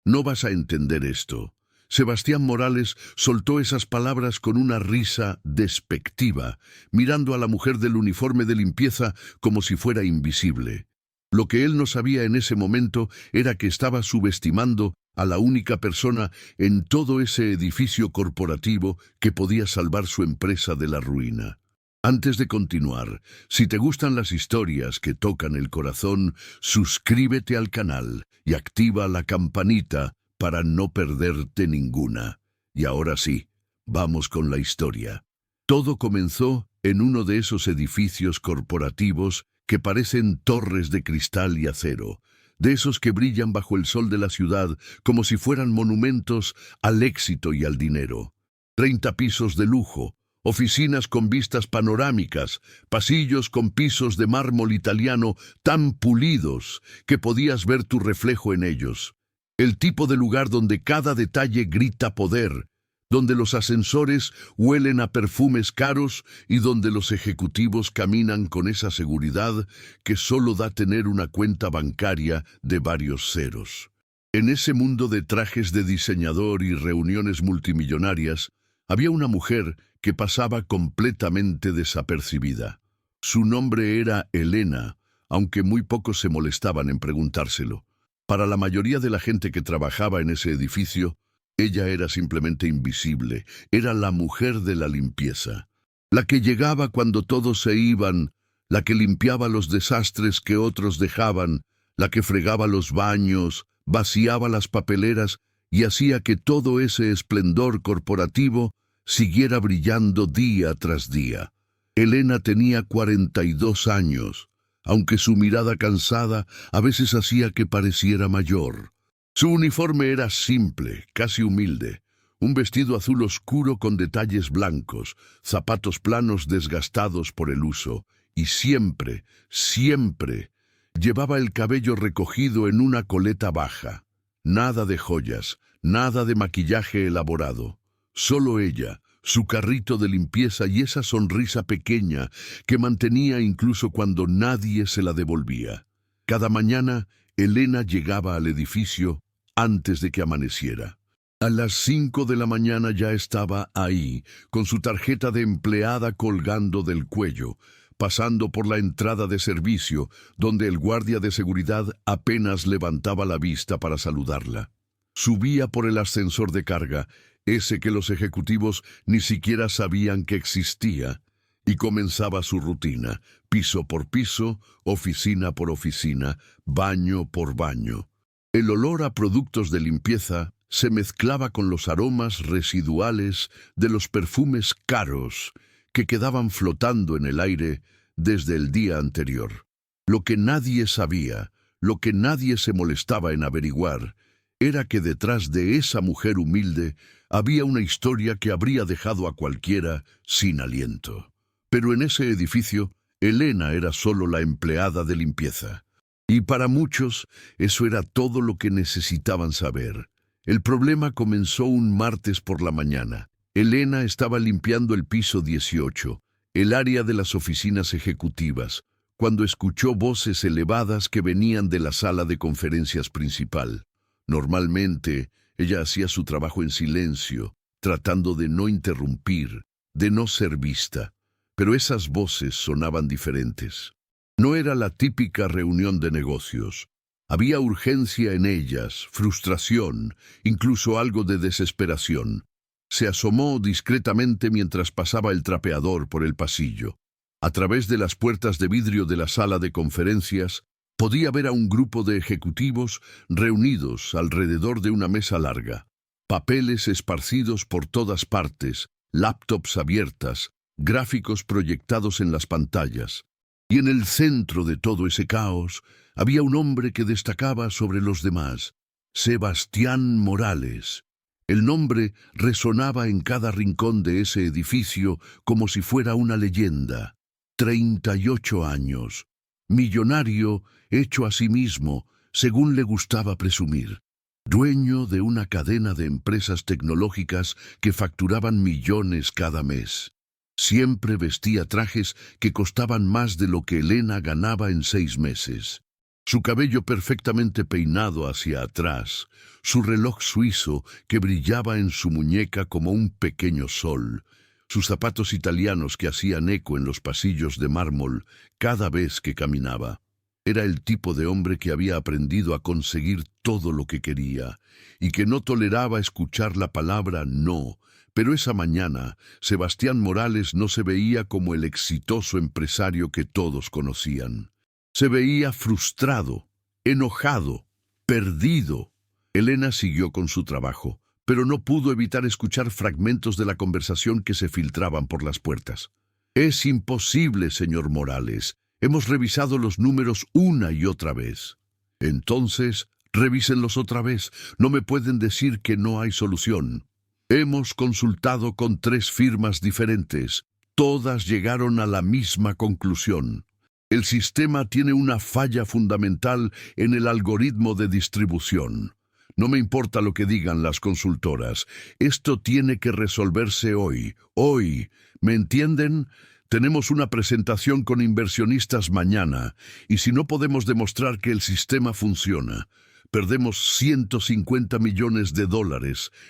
No vas a entender esto. Sebastián Morales soltó esas palabras con una risa despectiva, mirando a la mujer del uniforme de limpieza como si fuera invisible. Lo que él no sabía en ese momento era que estaba subestimando a la única persona en todo ese edificio corporativo que podía salvar su empresa de la ruina. Antes de continuar, si te gustan las historias que tocan el corazón, suscríbete al canal y activa la campanita para no perderte ninguna. Y ahora sí, vamos con la historia. Todo comenzó en uno de esos edificios corporativos que parecen torres de cristal y acero, de esos que brillan bajo el sol de la ciudad como si fueran monumentos al éxito y al dinero. 30 pisos de lujo, oficinas con vistas panorámicas, pasillos con pisos de mármol italiano tan pulidos que podías ver tu reflejo en ellos. El tipo de lugar donde cada detalle grita poder, donde los ascensores huelen a perfumes caros y donde los ejecutivos caminan con esa seguridad que solo da tener una cuenta bancaria de varios ceros. En ese mundo de trajes de diseñador y reuniones multimillonarias, había una mujer que pasaba completamente desapercibida. Su nombre era Elena, aunque muy pocos se molestaban en preguntárselo. Para la mayoría de la gente que trabajaba en ese edificio, ella era simplemente invisible, era la mujer de la limpieza. La que llegaba cuando todos se iban, la que limpiaba los desastres que otros dejaban, la que fregaba los baños, vaciaba las papeleras y hacía que todo ese esplendor corporativo siguiera brillando día tras día. Elena tenía 42 años, aunque su mirada cansada a veces hacía que pareciera mayor. Su uniforme era simple, casi humilde. Un vestido azul oscuro con detalles blancos, zapatos planos desgastados por el uso, y siempre llevaba el cabello recogido en una coleta baja. Nada de joyas, nada de maquillaje elaborado. Solo ella, su carrito de limpieza y esa sonrisa pequeña que mantenía incluso cuando nadie se la devolvía. Cada mañana, Elena llegaba al edificio antes de que amaneciera. A las 5 de la mañana ya estaba ahí, con su tarjeta de empleada colgando del cuello, pasando por la entrada de servicio, donde el guardia de seguridad apenas levantaba la vista para saludarla. Subía por el ascensor de carga, ese que los ejecutivos ni siquiera sabían que existía, y comenzaba su rutina, piso por piso, oficina por oficina, baño por baño. El olor a productos de limpieza se mezclaba con los aromas residuales de los perfumes caros que quedaban flotando en el aire desde el día anterior. Lo que nadie sabía, lo que nadie se molestaba en averiguar, era que detrás de esa mujer humilde había una historia que habría dejado a cualquiera sin aliento. Pero en ese edificio, Elena era solo la empleada de limpieza. Y para muchos, eso era todo lo que necesitaban saber. El problema comenzó un martes por la mañana. Elena estaba limpiando el piso 18, el área de las oficinas ejecutivas, cuando escuchó voces elevadas que venían de la sala de conferencias principal. Normalmente, ella hacía su trabajo en silencio, tratando de no interrumpir, de no ser vista. Pero esas voces sonaban diferentes. No era la típica reunión de negocios. Había urgencia en ellas, frustración, incluso algo de desesperación. Se asomó discretamente mientras pasaba el trapeador por el pasillo. A través de las puertas de vidrio de la sala de conferencias, podía ver a un grupo de ejecutivos reunidos alrededor de una mesa larga. Papeles esparcidos por todas partes, laptops abiertas, gráficos proyectados en las pantallas. Y en el centro de todo ese caos había un hombre que destacaba sobre los demás, Sebastián Morales. El nombre resonaba en cada rincón de ese edificio como si fuera una leyenda. 38 años, millonario hecho a sí mismo, según le gustaba presumir. Dueño de una cadena de empresas tecnológicas que facturaban millones cada mes. Siempre vestía trajes que costaban más de lo que Elena ganaba en 6 meses. Su cabello perfectamente peinado hacia atrás, su reloj suizo que brillaba en su muñeca como un pequeño sol, sus zapatos italianos que hacían eco en los pasillos de mármol cada vez que caminaba. Era el tipo de hombre que había aprendido a conseguir todo lo que quería y que no toleraba escuchar la palabra no. Pero esa mañana, Sebastián Morales no se veía como el exitoso empresario que todos conocían. Se veía frustrado, enojado, perdido. Elena siguió con su trabajo, pero no pudo evitar escuchar fragmentos de la conversación que se filtraban por las puertas. «Es imposible, señor Morales. Hemos revisado los números una y otra vez». «Entonces, revísenlos otra vez. No me pueden decir que no hay solución». «Hemos consultado con 3 firmas diferentes. Todas llegaron a la misma conclusión. El sistema tiene una falla fundamental en el algoritmo de distribución. No me importa lo que digan las consultoras. Esto tiene que resolverse hoy. Hoy. ¿Me entienden? Tenemos una presentación con inversionistas mañana, y si no podemos demostrar que el sistema funciona, perdemos $150 millones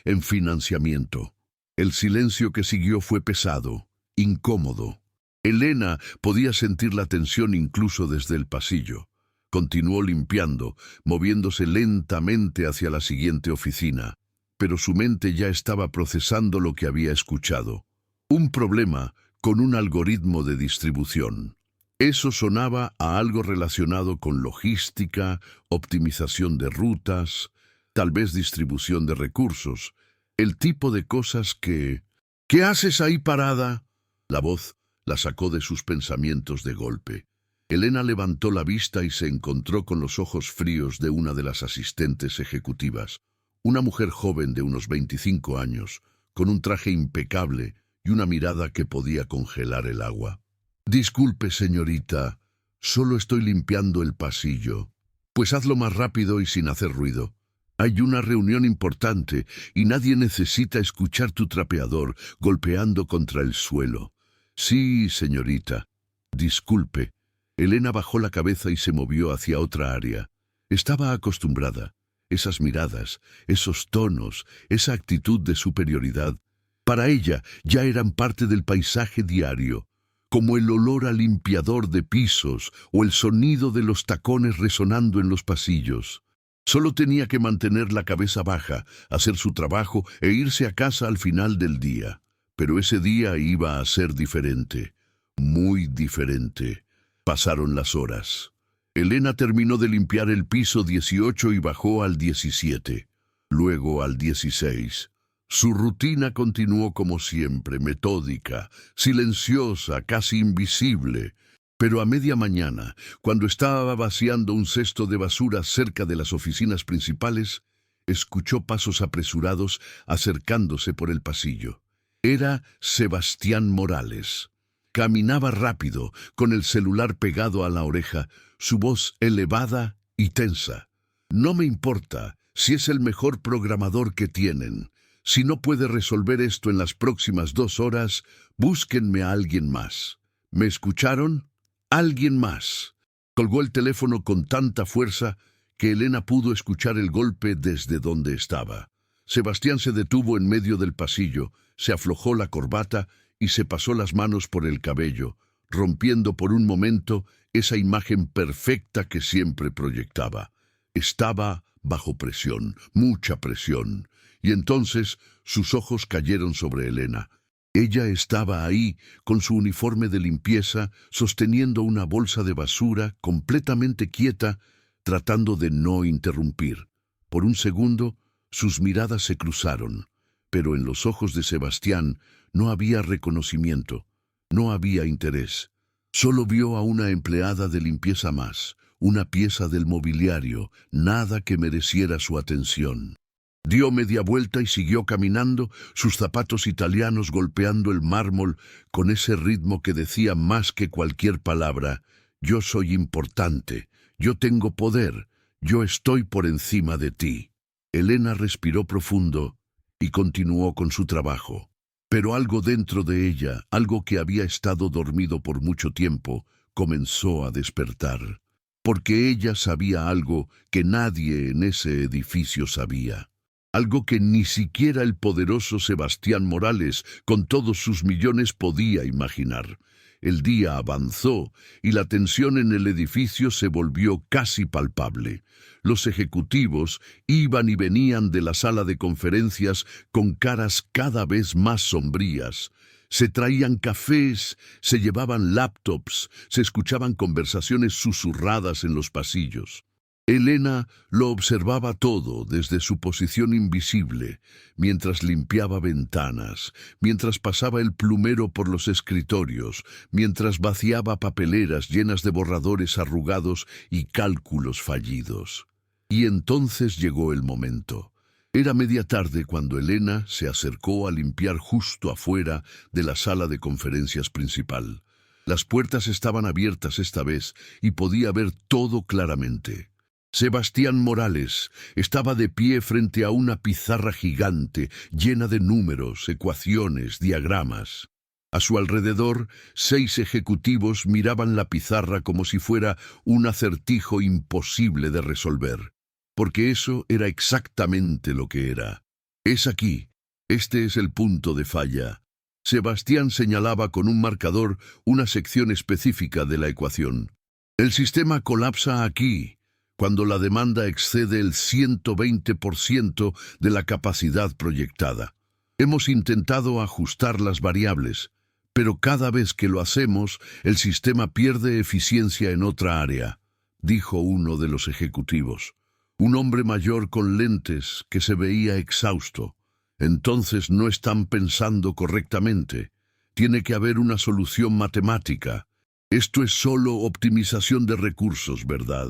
en financiamiento». El silencio que siguió fue pesado, incómodo. Elena podía sentir la tensión incluso desde el pasillo. Continuó limpiando, moviéndose lentamente hacia la siguiente oficina, pero su mente ya estaba procesando lo que había escuchado. Un problema con un algoritmo de distribución. Eso sonaba a algo relacionado con logística, optimización de rutas, tal vez distribución de recursos, el tipo de cosas que... «¿Qué haces ahí parada?». La voz la sacó de sus pensamientos de golpe. Elena levantó la vista y se encontró con los ojos fríos de una de las asistentes ejecutivas, una mujer joven de unos 25 años, con un traje impecable y una mirada que podía congelar el agua. «Disculpe, señorita, solo estoy limpiando el pasillo». «Pues hazlo más rápido y sin hacer ruido. Hay una reunión importante y nadie necesita escuchar tu trapeador golpeando contra el suelo». «Sí, señorita. Disculpe». Elena bajó la cabeza y se movió hacia otra área. Estaba acostumbrada. Esas miradas, esos tonos, esa actitud de superioridad, para ella ya eran parte del paisaje diario, como el olor a limpiador de pisos o el sonido de los tacones resonando en los pasillos. Solo tenía que mantener la cabeza baja, hacer su trabajo e irse a casa al final del día. Pero ese día iba a ser diferente, muy diferente. Pasaron las horas. Elena terminó de limpiar el piso 18 y bajó al 17, luego al 16. Su rutina continuó como siempre, metódica, silenciosa, casi invisible. Pero a media mañana, cuando estaba vaciando un cesto de basura cerca de las oficinas principales, escuchó pasos apresurados acercándose por el pasillo. Era Sebastián Morales. Caminaba rápido, con el celular pegado a la oreja, su voz elevada y tensa. «No me importa si es el mejor programador que tienen. Si no puede resolver esto en las próximas 2 horas, búsquenme a alguien más». ¿Me escucharon? «Alguien más». Colgó el teléfono con tanta fuerza que Elena pudo escuchar el golpe desde donde estaba. Sebastián se detuvo en medio del pasillo, se aflojó la corbata y se pasó las manos por el cabello, rompiendo por un momento esa imagen perfecta que siempre proyectaba. Estaba bajo presión, mucha presión, y entonces sus ojos cayeron sobre Elena. Ella estaba ahí, con su uniforme de limpieza, sosteniendo una bolsa de basura, completamente quieta, tratando de no interrumpir. Por un segundo, sus miradas se cruzaron, pero en los ojos de Sebastián no había reconocimiento, no había interés. Solo vio a una empleada de limpieza más, una pieza del mobiliario, nada que mereciera su atención. Dio media vuelta y siguió caminando, sus zapatos italianos golpeando el mármol con ese ritmo que decía más que cualquier palabra: «Yo soy importante, yo tengo poder, yo estoy por encima de ti». Elena respiró profundo y continuó con su trabajo. Pero algo dentro de ella, algo que había estado dormido por mucho tiempo, comenzó a despertar. porque ella sabía algo que nadie en ese edificio sabía. Algo que ni siquiera el poderoso Sebastián Morales, con todos sus millones, podía imaginar. El día avanzó y la tensión en el edificio se volvió casi palpable. Los ejecutivos iban y venían de la sala de conferencias con caras cada vez más sombrías. Se traían cafés, se llevaban laptops, se escuchaban conversaciones susurradas en los pasillos. Elena lo observaba todo desde su posición invisible, mientras limpiaba ventanas, mientras pasaba el plumero por los escritorios, mientras vaciaba papeleras llenas de borradores arrugados y cálculos fallidos. Y entonces llegó el momento. Era media tarde cuando Elena se acercó a limpiar justo afuera de la sala de conferencias principal. Las puertas estaban abiertas esta vez y podía ver todo claramente. Sebastián Morales estaba de pie frente a una pizarra gigante llena de números, ecuaciones, diagramas. A su alrededor, 6 ejecutivos miraban la pizarra como si fuera un acertijo imposible de resolver, porque eso era exactamente lo que era. Es aquí, este es el punto de falla. Sebastián señalaba con un marcador una sección específica de la ecuación. El sistema colapsa aquí, cuando la demanda excede el 120% de la capacidad proyectada. Hemos intentado ajustar las variables, pero cada vez que lo hacemos, el sistema pierde eficiencia en otra área, dijo uno de los ejecutivos. Un hombre mayor con lentes que se veía exhausto. Entonces no están pensando correctamente. Tiene que haber una solución matemática. Esto es solo optimización de recursos, ¿verdad?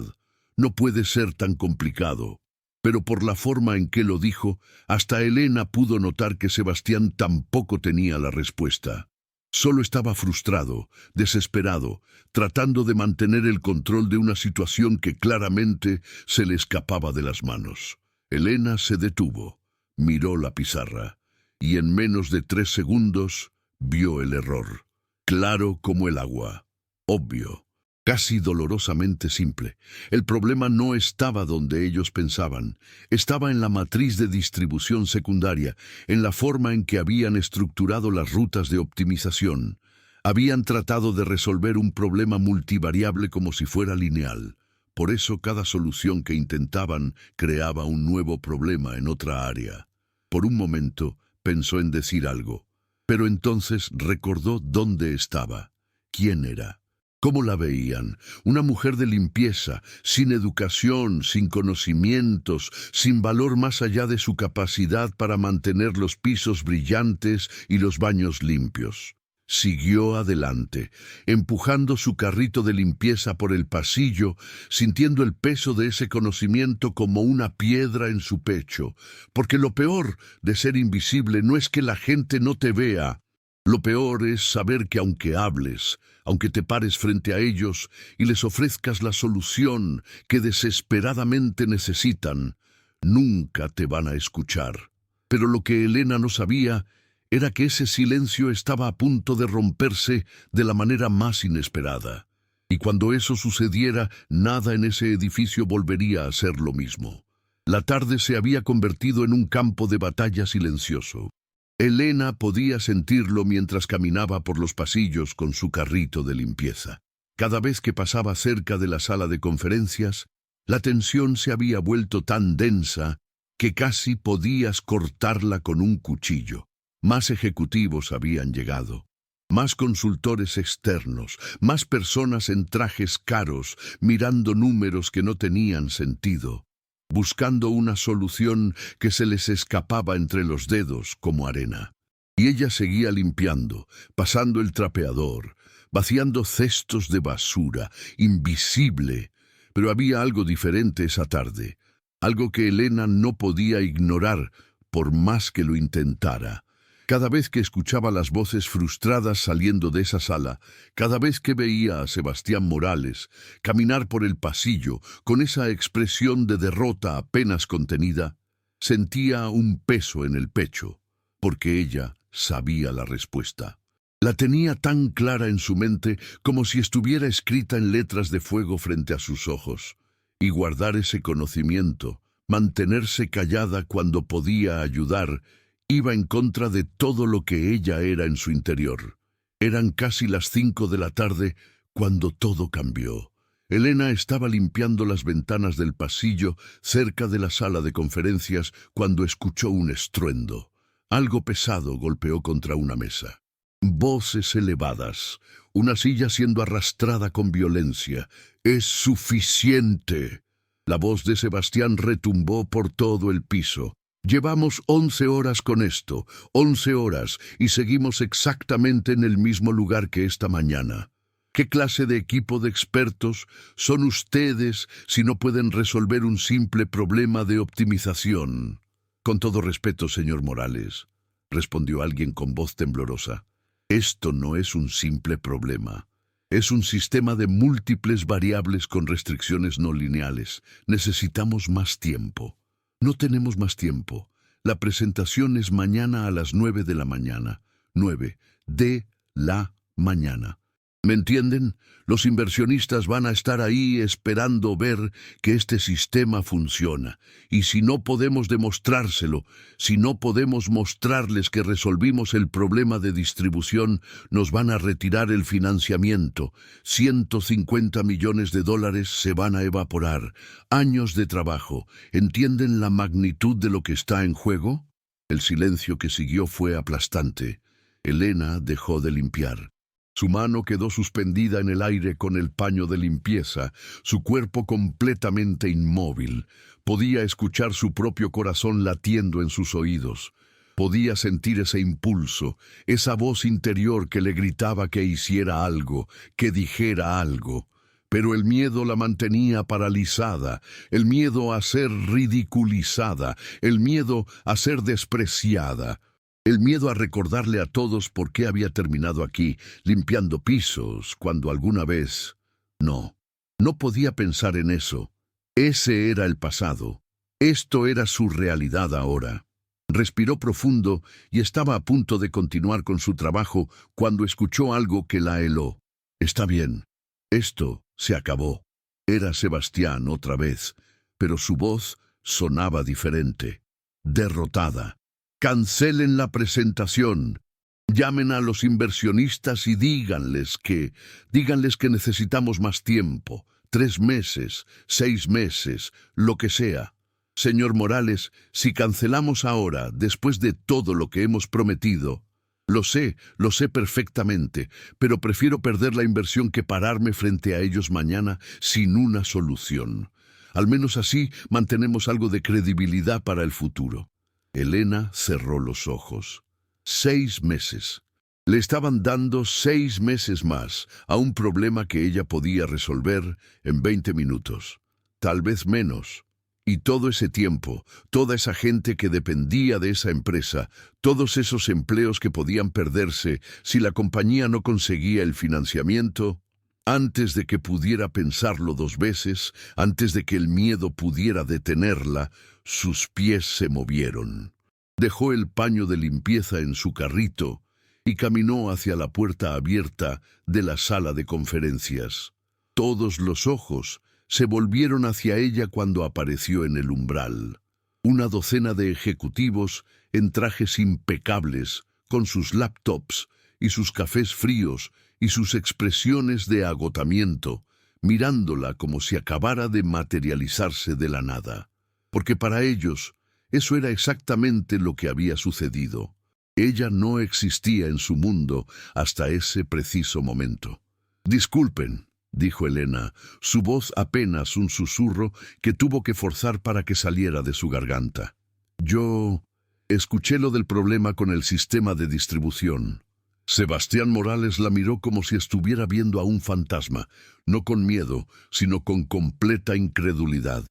No puede ser tan complicado. Pero por la forma en que lo dijo, hasta Elena pudo notar que Sebastián tampoco tenía la respuesta. Solo estaba frustrado, desesperado, tratando de mantener el control de una situación que claramente se le escapaba de las manos. Elena se detuvo, miró la pizarra, y en menos de 3 segundos vio el error. Claro como el agua. Obvio. Casi dolorosamente simple. El problema no estaba donde ellos pensaban. Estaba en la matriz de distribución secundaria, en la forma en que habían estructurado las rutas de optimización. Habían tratado de resolver un problema multivariable como si fuera lineal. Por eso cada solución que intentaban creaba un nuevo problema en otra área. Por un momento pensó en decir algo, pero entonces recordó dónde estaba, quién era. ¿Cómo la veían? Una mujer de limpieza, sin educación, sin conocimientos, sin valor más allá de su capacidad para mantener los pisos brillantes y los baños limpios. Siguió adelante, empujando su carrito de limpieza por el pasillo, sintiendo el peso de ese conocimiento como una piedra en su pecho, porque lo peor de ser invisible no es que la gente no te vea. Lo peor es saber que aunque hables, aunque te pares frente a ellos y les ofrezcas la solución que desesperadamente necesitan, nunca te van a escuchar. Pero lo que Elena no sabía era que ese silencio estaba a punto de romperse de la manera más inesperada. Y cuando eso sucediera, nada en ese edificio volvería a ser lo mismo. La tarde se había convertido en un campo de batalla silencioso. Elena podía sentirlo mientras caminaba por los pasillos con su carrito de limpieza. Cada vez que pasaba cerca de la sala de conferencias, la tensión se había vuelto tan densa que casi podías cortarla con un cuchillo. Más ejecutivos habían llegado, más consultores externos, más personas en trajes caros, mirando números que no tenían sentido, buscando una solución que se les escapaba entre los dedos como arena. Y ella seguía limpiando, pasando el trapeador, vaciando cestos de basura, invisible. Pero había algo diferente esa tarde, algo que Elena no podía ignorar por más que lo intentara. Cada vez que escuchaba las voces frustradas saliendo de esa sala, cada vez que veía a Sebastián Morales caminar por el pasillo con esa expresión de derrota apenas contenida, sentía un peso en el pecho, porque ella sabía la respuesta. La tenía tan clara en su mente como si estuviera escrita en letras de fuego frente a sus ojos. Y guardar ese conocimiento, mantenerse callada cuando podía ayudar, iba en contra de todo lo que ella era en su interior. Eran casi las 5 de la tarde cuando todo cambió. Elena estaba limpiando las ventanas del pasillo cerca de la sala de conferencias cuando escuchó un estruendo. Algo pesado golpeó contra una mesa. Voces elevadas, una silla siendo arrastrada con violencia. ¡Es suficiente! La voz de Sebastián retumbó por todo el piso. Llevamos 11 horas con esto, 11 horas, y seguimos exactamente en el mismo lugar que esta mañana. ¿Qué clase de equipo de expertos son ustedes si no pueden resolver un simple problema de optimización? Con todo respeto, señor Morales, respondió alguien con voz temblorosa. Esto no es un simple problema. Es un sistema de múltiples variables con restricciones no lineales. Necesitamos más tiempo. No tenemos más tiempo. La presentación es mañana a las 9 de la mañana. 9 de la mañana. ¿Me entienden? Los inversionistas van a estar ahí esperando ver que este sistema funciona. Y si no podemos demostrárselo, si no podemos mostrarles que resolvimos el problema de distribución, nos van a retirar el financiamiento. 150 millones de dólares se van a evaporar. Años de trabajo. ¿Entienden la magnitud de lo que está en juego? El silencio que siguió fue aplastante. Elena dejó de limpiar. Su mano quedó suspendida en el aire con el paño de limpieza, su cuerpo completamente inmóvil. Podía escuchar su propio corazón latiendo en sus oídos. Podía sentir ese impulso, esa voz interior que le gritaba que hiciera algo, que dijera algo. Pero el miedo la mantenía paralizada, el miedo a ser ridiculizada, el miedo a ser despreciada. El miedo a recordarle a todos por qué había terminado aquí, limpiando pisos, cuando alguna vez... No podía pensar en eso. Ese era el pasado. Esto era su realidad ahora. Respiró profundo y estaba a punto de continuar con su trabajo cuando escuchó algo que la heló. Está bien. Esto se acabó. Era Sebastián otra vez, pero su voz sonaba diferente. Derrotada. Cancelen la presentación. Llamen a los inversionistas y díganles que necesitamos más tiempo. 3 meses, 6 meses, lo que sea. Señor Morales, si cancelamos ahora, después de todo lo que hemos prometido, lo sé perfectamente, pero prefiero perder la inversión que pararme frente a ellos mañana sin una solución. Al menos así mantenemos algo de credibilidad para el futuro. Elena cerró los ojos. 6 meses. Le estaban dando 6 meses más a un problema que ella podía resolver en 20 minutos. Tal vez menos. Y todo ese tiempo, toda esa gente que dependía de esa empresa, todos esos empleos que podían perderse si la compañía no conseguía el financiamiento, antes de que pudiera pensarlo 2 veces, antes de que el miedo pudiera detenerla, sus pies se movieron. Dejó el paño de limpieza en su carrito y caminó hacia la puerta abierta de la sala de conferencias. Todos los ojos se volvieron hacia ella cuando apareció en el umbral. Una docena de ejecutivos en trajes impecables, con sus laptops y sus cafés fríos y sus expresiones de agotamiento, mirándola como si acabara de materializarse de la nada. Porque para ellos, eso era exactamente lo que había sucedido. Ella no existía en su mundo hasta ese preciso momento. «Disculpen», dijo Elena, su voz apenas un susurro que tuvo que forzar para que saliera de su garganta. «Yo escuché lo del problema con el sistema de distribución». Sebastián Morales la miró como si estuviera viendo a un fantasma, no con miedo, sino con completa incredulidad.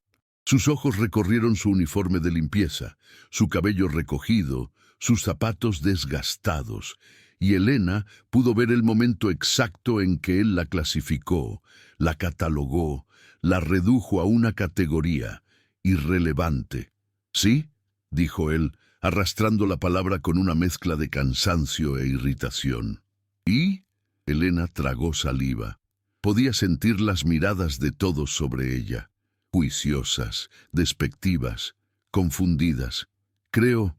Sus ojos recorrieron su uniforme de limpieza, su cabello recogido, sus zapatos desgastados, y Elena pudo ver el momento exacto en que él la clasificó, la catalogó, la redujo a una categoría irrelevante. «¿Sí?», dijo él, arrastrando la palabra con una mezcla de cansancio e irritación. ¿Y? Elena tragó saliva. Podía sentir las miradas de todos sobre ella, juiciosas, despectivas, confundidas. Creo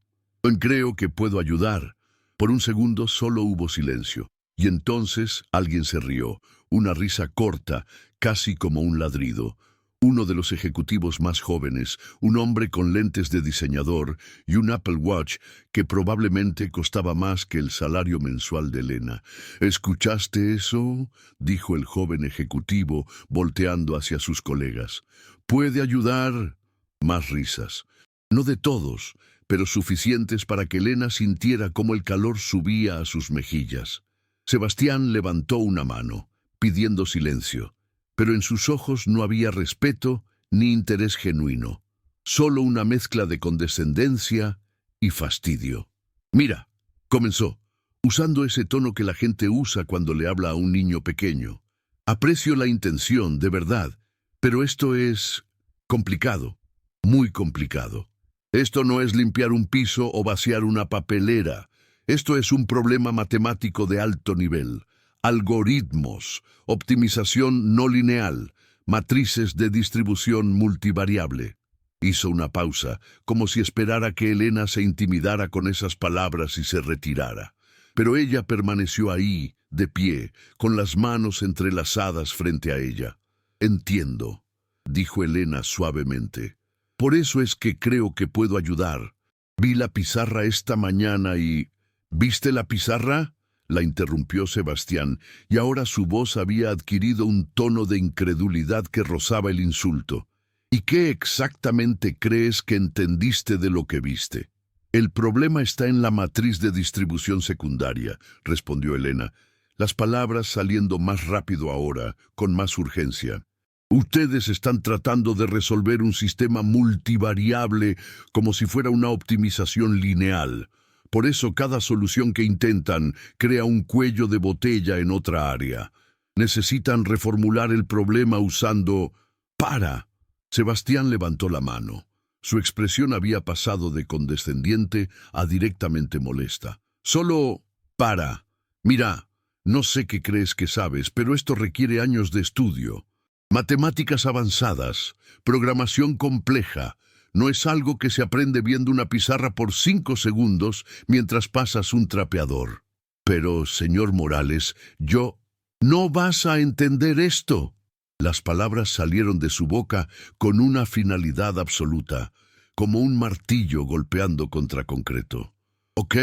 que puedo ayudar. Por un segundo solo hubo silencio, y entonces alguien se rió, una risa corta, casi como un ladrido. Uno de los ejecutivos más jóvenes, un hombre con lentes de diseñador y un Apple Watch que probablemente costaba más que el salario mensual de Elena. ¿Escuchaste eso?, dijo el joven ejecutivo, volteando hacia sus colegas. ¿Puede ayudar? Más risas. No de todos, pero suficientes para que Elena sintiera cómo el calor subía a sus mejillas. Sebastián levantó una mano, pidiendo silencio. Pero en sus ojos no había respeto ni interés genuino, solo una mezcla de condescendencia y fastidio. «Mira», comenzó, usando ese tono que la gente usa cuando le habla a un niño pequeño. «Aprecio la intención, de verdad, pero esto es complicado, muy complicado. Esto no es limpiar un piso o vaciar una papelera. Esto es un problema matemático de alto nivel. Algoritmos, optimización no lineal, matrices de distribución multivariable». Hizo una pausa, como si esperara que Elena se intimidara con esas palabras y se retirara. Pero ella permaneció ahí, de pie, con las manos entrelazadas frente a ella. «Entiendo», dijo Elena suavemente. «Por eso es que creo que puedo ayudar. Vi la pizarra esta mañana y...» «¿Viste la pizarra?», la interrumpió Sebastián, y ahora su voz había adquirido un tono de incredulidad que rozaba el insulto. «¿Y qué exactamente crees que entendiste de lo que viste?». «El problema está en la matriz de distribución secundaria», respondió Elena, las palabras saliendo más rápido ahora, con más urgencia. «Ustedes están tratando de resolver un sistema multivariable como si fuera una optimización lineal. Por eso cada solución que intentan crea un cuello de botella en otra área. Necesitan reformular el problema usando... ¡Para!». Sebastián levantó la mano. Su expresión había pasado de condescendiente a directamente molesta. «Solo... para. Mira, no sé qué crees que sabes, pero esto requiere años de estudio. Matemáticas avanzadas, programación compleja. No es algo que se aprende viendo una pizarra por 5 segundos mientras pasas un trapeador». «Pero, señor Morales, yo... no vas a entender esto». Las palabras salieron de su boca con una finalidad absoluta, como un martillo golpeando contra concreto. «¿Ok?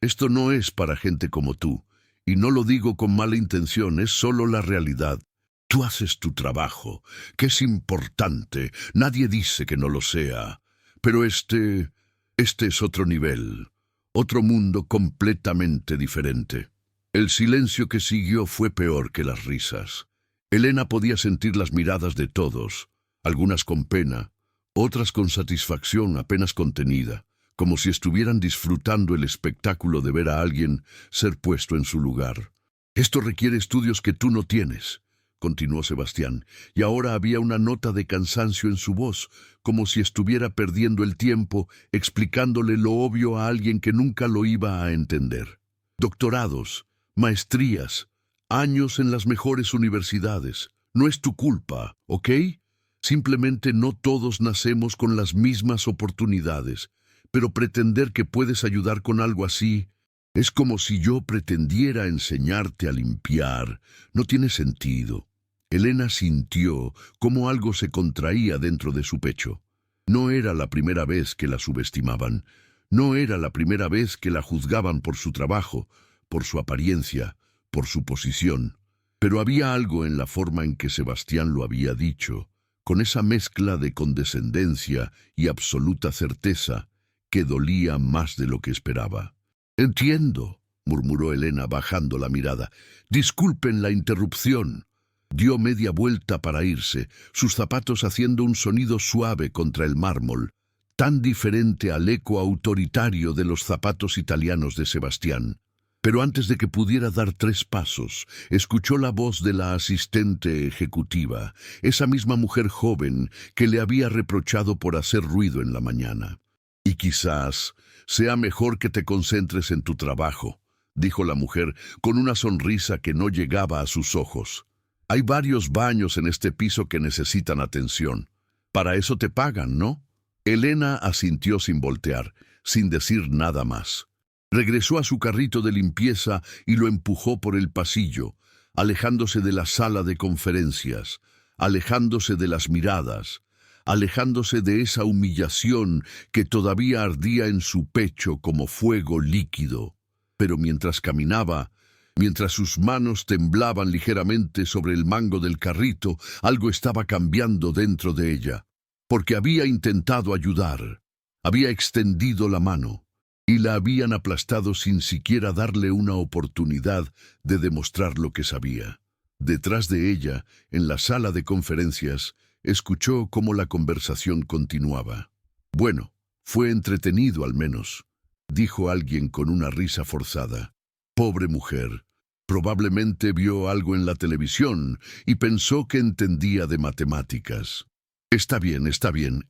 Esto no es para gente como tú, y no lo digo con mala intención, es solo la realidad. Tú haces tu trabajo, que es importante, nadie dice que no lo sea, pero este es otro nivel, otro mundo completamente diferente». El silencio que siguió fue peor que las risas. Elena podía sentir las miradas de todos, algunas con pena, otras con satisfacción apenas contenida, como si estuvieran disfrutando el espectáculo de ver a alguien ser puesto en su lugar. «Esto requiere estudios que tú no tienes», continuó Sebastián, y ahora había una nota de cansancio en su voz, como si estuviera perdiendo el tiempo explicándole lo obvio a alguien que nunca lo iba a entender. «Doctorados, maestrías, años en las mejores universidades. No es tu culpa, ¿ok? Simplemente no todos nacemos con las mismas oportunidades, pero pretender que puedes ayudar con algo así es como si yo pretendiera enseñarte a limpiar. No tiene sentido». Elena sintió cómo algo se contraía dentro de su pecho. No era la primera vez que la subestimaban. No era la primera vez que la juzgaban por su trabajo, por su apariencia, por su posición. Pero había algo en la forma en que Sebastián lo había dicho, con esa mezcla de condescendencia y absoluta certeza, que dolía más de lo que esperaba. «Entiendo», murmuró Elena bajando la mirada. «Disculpen la interrupción». Dio media vuelta para irse, sus zapatos haciendo un sonido suave contra el mármol, tan diferente al eco autoritario de los zapatos italianos de Sebastián. Pero antes de que pudiera dar 3 pasos, escuchó la voz de la asistente ejecutiva, esa misma mujer joven que le había reprochado por hacer ruido en la mañana. «Y quizás sea mejor que te concentres en tu trabajo», dijo la mujer con una sonrisa que no llegaba a sus ojos. Hay varios baños en este piso que necesitan atención. Para eso te pagan, ¿no? Elena asintió sin voltear, sin decir nada más. Regresó a su carrito de limpieza y lo empujó por el pasillo, alejándose de la sala de conferencias, alejándose de las miradas, alejándose de esa humillación que todavía ardía en su pecho como fuego líquido. Pero mientras caminaba, mientras sus manos temblaban ligeramente sobre el mango del carrito, algo estaba cambiando dentro de ella, porque había intentado ayudar, había extendido la mano, y la habían aplastado sin siquiera darle una oportunidad de demostrar lo que sabía. Detrás de ella, en la sala de conferencias, escuchó cómo la conversación continuaba. Bueno, fue entretenido al menos, dijo alguien con una risa forzada. Pobre mujer, probablemente vio algo en la televisión y pensó que entendía de matemáticas. Está bien,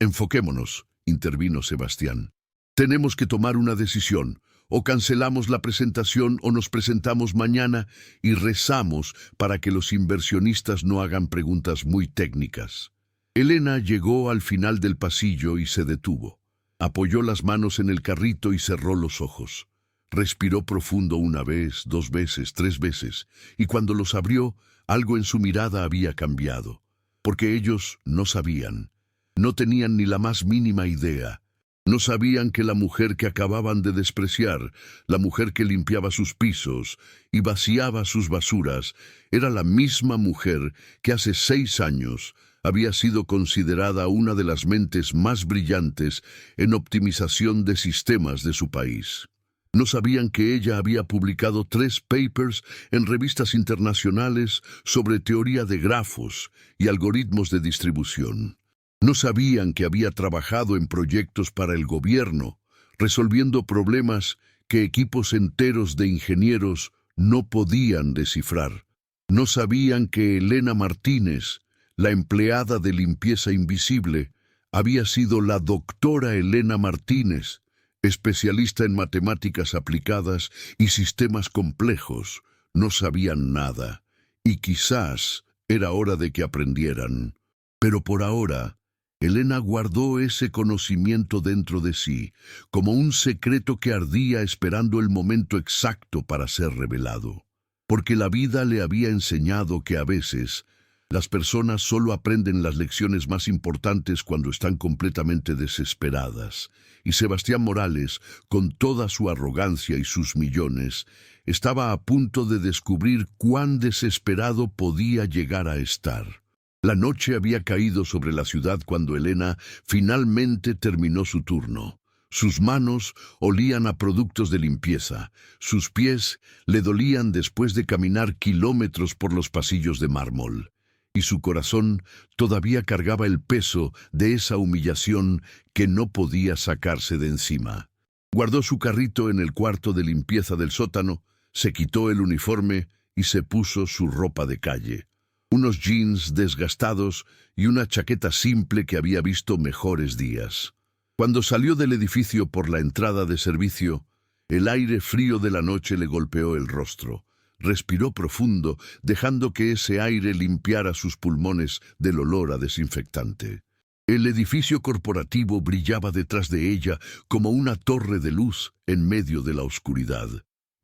enfoquémonos, intervino Sebastián. Tenemos que tomar una decisión. O cancelamos la presentación o nos presentamos mañana y rezamos para que los inversionistas no hagan preguntas muy técnicas. Elena llegó al final del pasillo y se detuvo. Apoyó las manos en el carrito y cerró los ojos. Respiró profundo una vez, 2 veces, 3 veces, y cuando los abrió, algo en su mirada había cambiado. Porque ellos no sabían, no tenían ni la más mínima idea. No sabían que la mujer que acababan de despreciar, la mujer que limpiaba sus pisos y vaciaba sus basuras, era la misma mujer que hace 6 años había sido considerada una de las mentes más brillantes en optimización de sistemas de su país. No sabían que ella había publicado 3 papers en revistas internacionales sobre teoría de grafos y algoritmos de distribución. No sabían que había trabajado en proyectos para el gobierno, resolviendo problemas que equipos enteros de ingenieros no podían descifrar. No sabían que Elena Martínez, la empleada de limpieza invisible, había sido la doctora Elena Martínez, especialista en matemáticas aplicadas y sistemas complejos. No sabían nada, y quizás era hora de que aprendieran. Pero por ahora, Elena guardó ese conocimiento dentro de sí, como un secreto que ardía esperando el momento exacto para ser revelado. Porque la vida le había enseñado que a veces las personas solo aprenden las lecciones más importantes cuando están completamente desesperadas. Y Sebastián Morales, con toda su arrogancia y sus millones, estaba a punto de descubrir cuán desesperado podía llegar a estar. La noche había caído sobre la ciudad cuando Elena finalmente terminó su turno. Sus manos olían a productos de limpieza, sus pies le dolían después de caminar kilómetros por los pasillos de mármol, y su corazón todavía cargaba el peso de esa humillación que no podía sacarse de encima. Guardó su carrito en el cuarto de limpieza del sótano, se quitó el uniforme y se puso su ropa de calle. Unos jeans desgastados y una chaqueta simple que había visto mejores días. Cuando salió del edificio por la entrada de servicio, el aire frío de la noche le golpeó el rostro. Respiró profundo, dejando que ese aire limpiara sus pulmones del olor a desinfectante. El edificio corporativo brillaba detrás de ella como una torre de luz en medio de la oscuridad.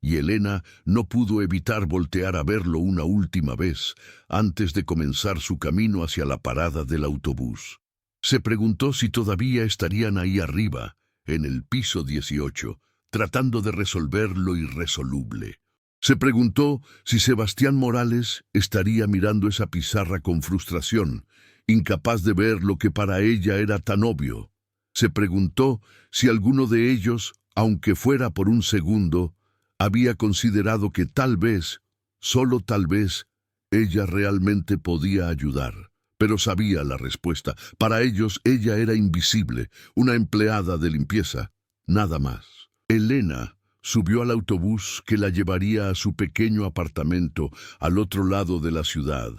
Y Elena no pudo evitar voltear a verlo una última vez antes de comenzar su camino hacia la parada del autobús. Se preguntó si todavía estarían ahí arriba, en el piso 18, tratando de resolver lo irresoluble. Se preguntó si Sebastián Morales estaría mirando esa pizarra con frustración, incapaz de ver lo que para ella era tan obvio. Se preguntó si alguno de ellos, aunque fuera por un segundo, había considerado que tal vez, solo tal vez, ella realmente podía ayudar. Pero sabía la respuesta. Para ellos ella era invisible, una empleada de limpieza, nada más. Elena subió al autobús que la llevaría a su pequeño apartamento al otro lado de la ciudad.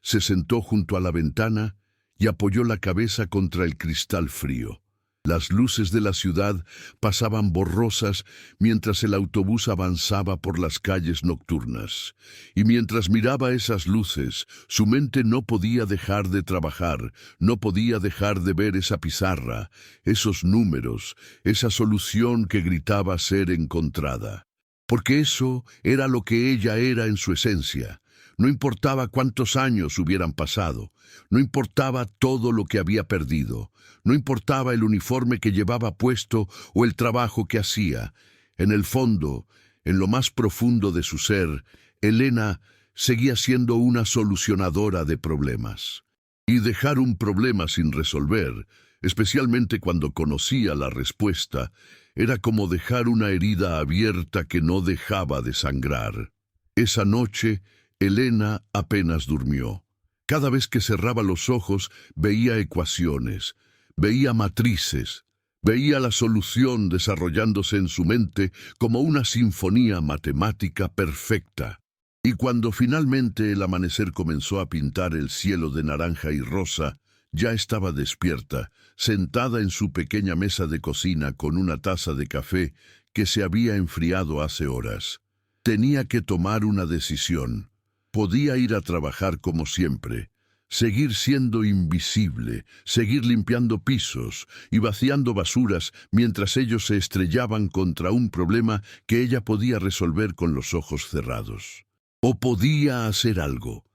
Se sentó junto a la ventana y apoyó la cabeza contra el cristal frío. Las luces de la ciudad pasaban borrosas mientras el autobús avanzaba por las calles nocturnas. Y mientras miraba esas luces, su mente no podía dejar de trabajar, no podía dejar de ver esa pizarra, esos números, esa solución que gritaba ser encontrada. Porque eso era lo que ella era en su esencia. No importaba cuántos años hubieran pasado, no importaba todo lo que había perdido, no importaba el uniforme que llevaba puesto o el trabajo que hacía. En el fondo, en lo más profundo de su ser, Elena seguía siendo una solucionadora de problemas. Y dejar un problema sin resolver, especialmente cuando conocía la respuesta, era como dejar una herida abierta que no dejaba de sangrar. Esa noche, Elena apenas durmió. Cada vez que cerraba los ojos, veía ecuaciones, veía matrices, veía la solución desarrollándose en su mente como una sinfonía matemática perfecta. Y cuando finalmente el amanecer comenzó a pintar el cielo de naranja y rosa, ya estaba despierta, sentada en su pequeña mesa de cocina con una taza de café que se había enfriado hace horas. Tenía que tomar una decisión. Podía ir a trabajar como siempre, seguir siendo invisible, seguir limpiando pisos y vaciando basuras mientras ellos se estrellaban contra un problema que ella podía resolver con los ojos cerrados. O podía hacer algo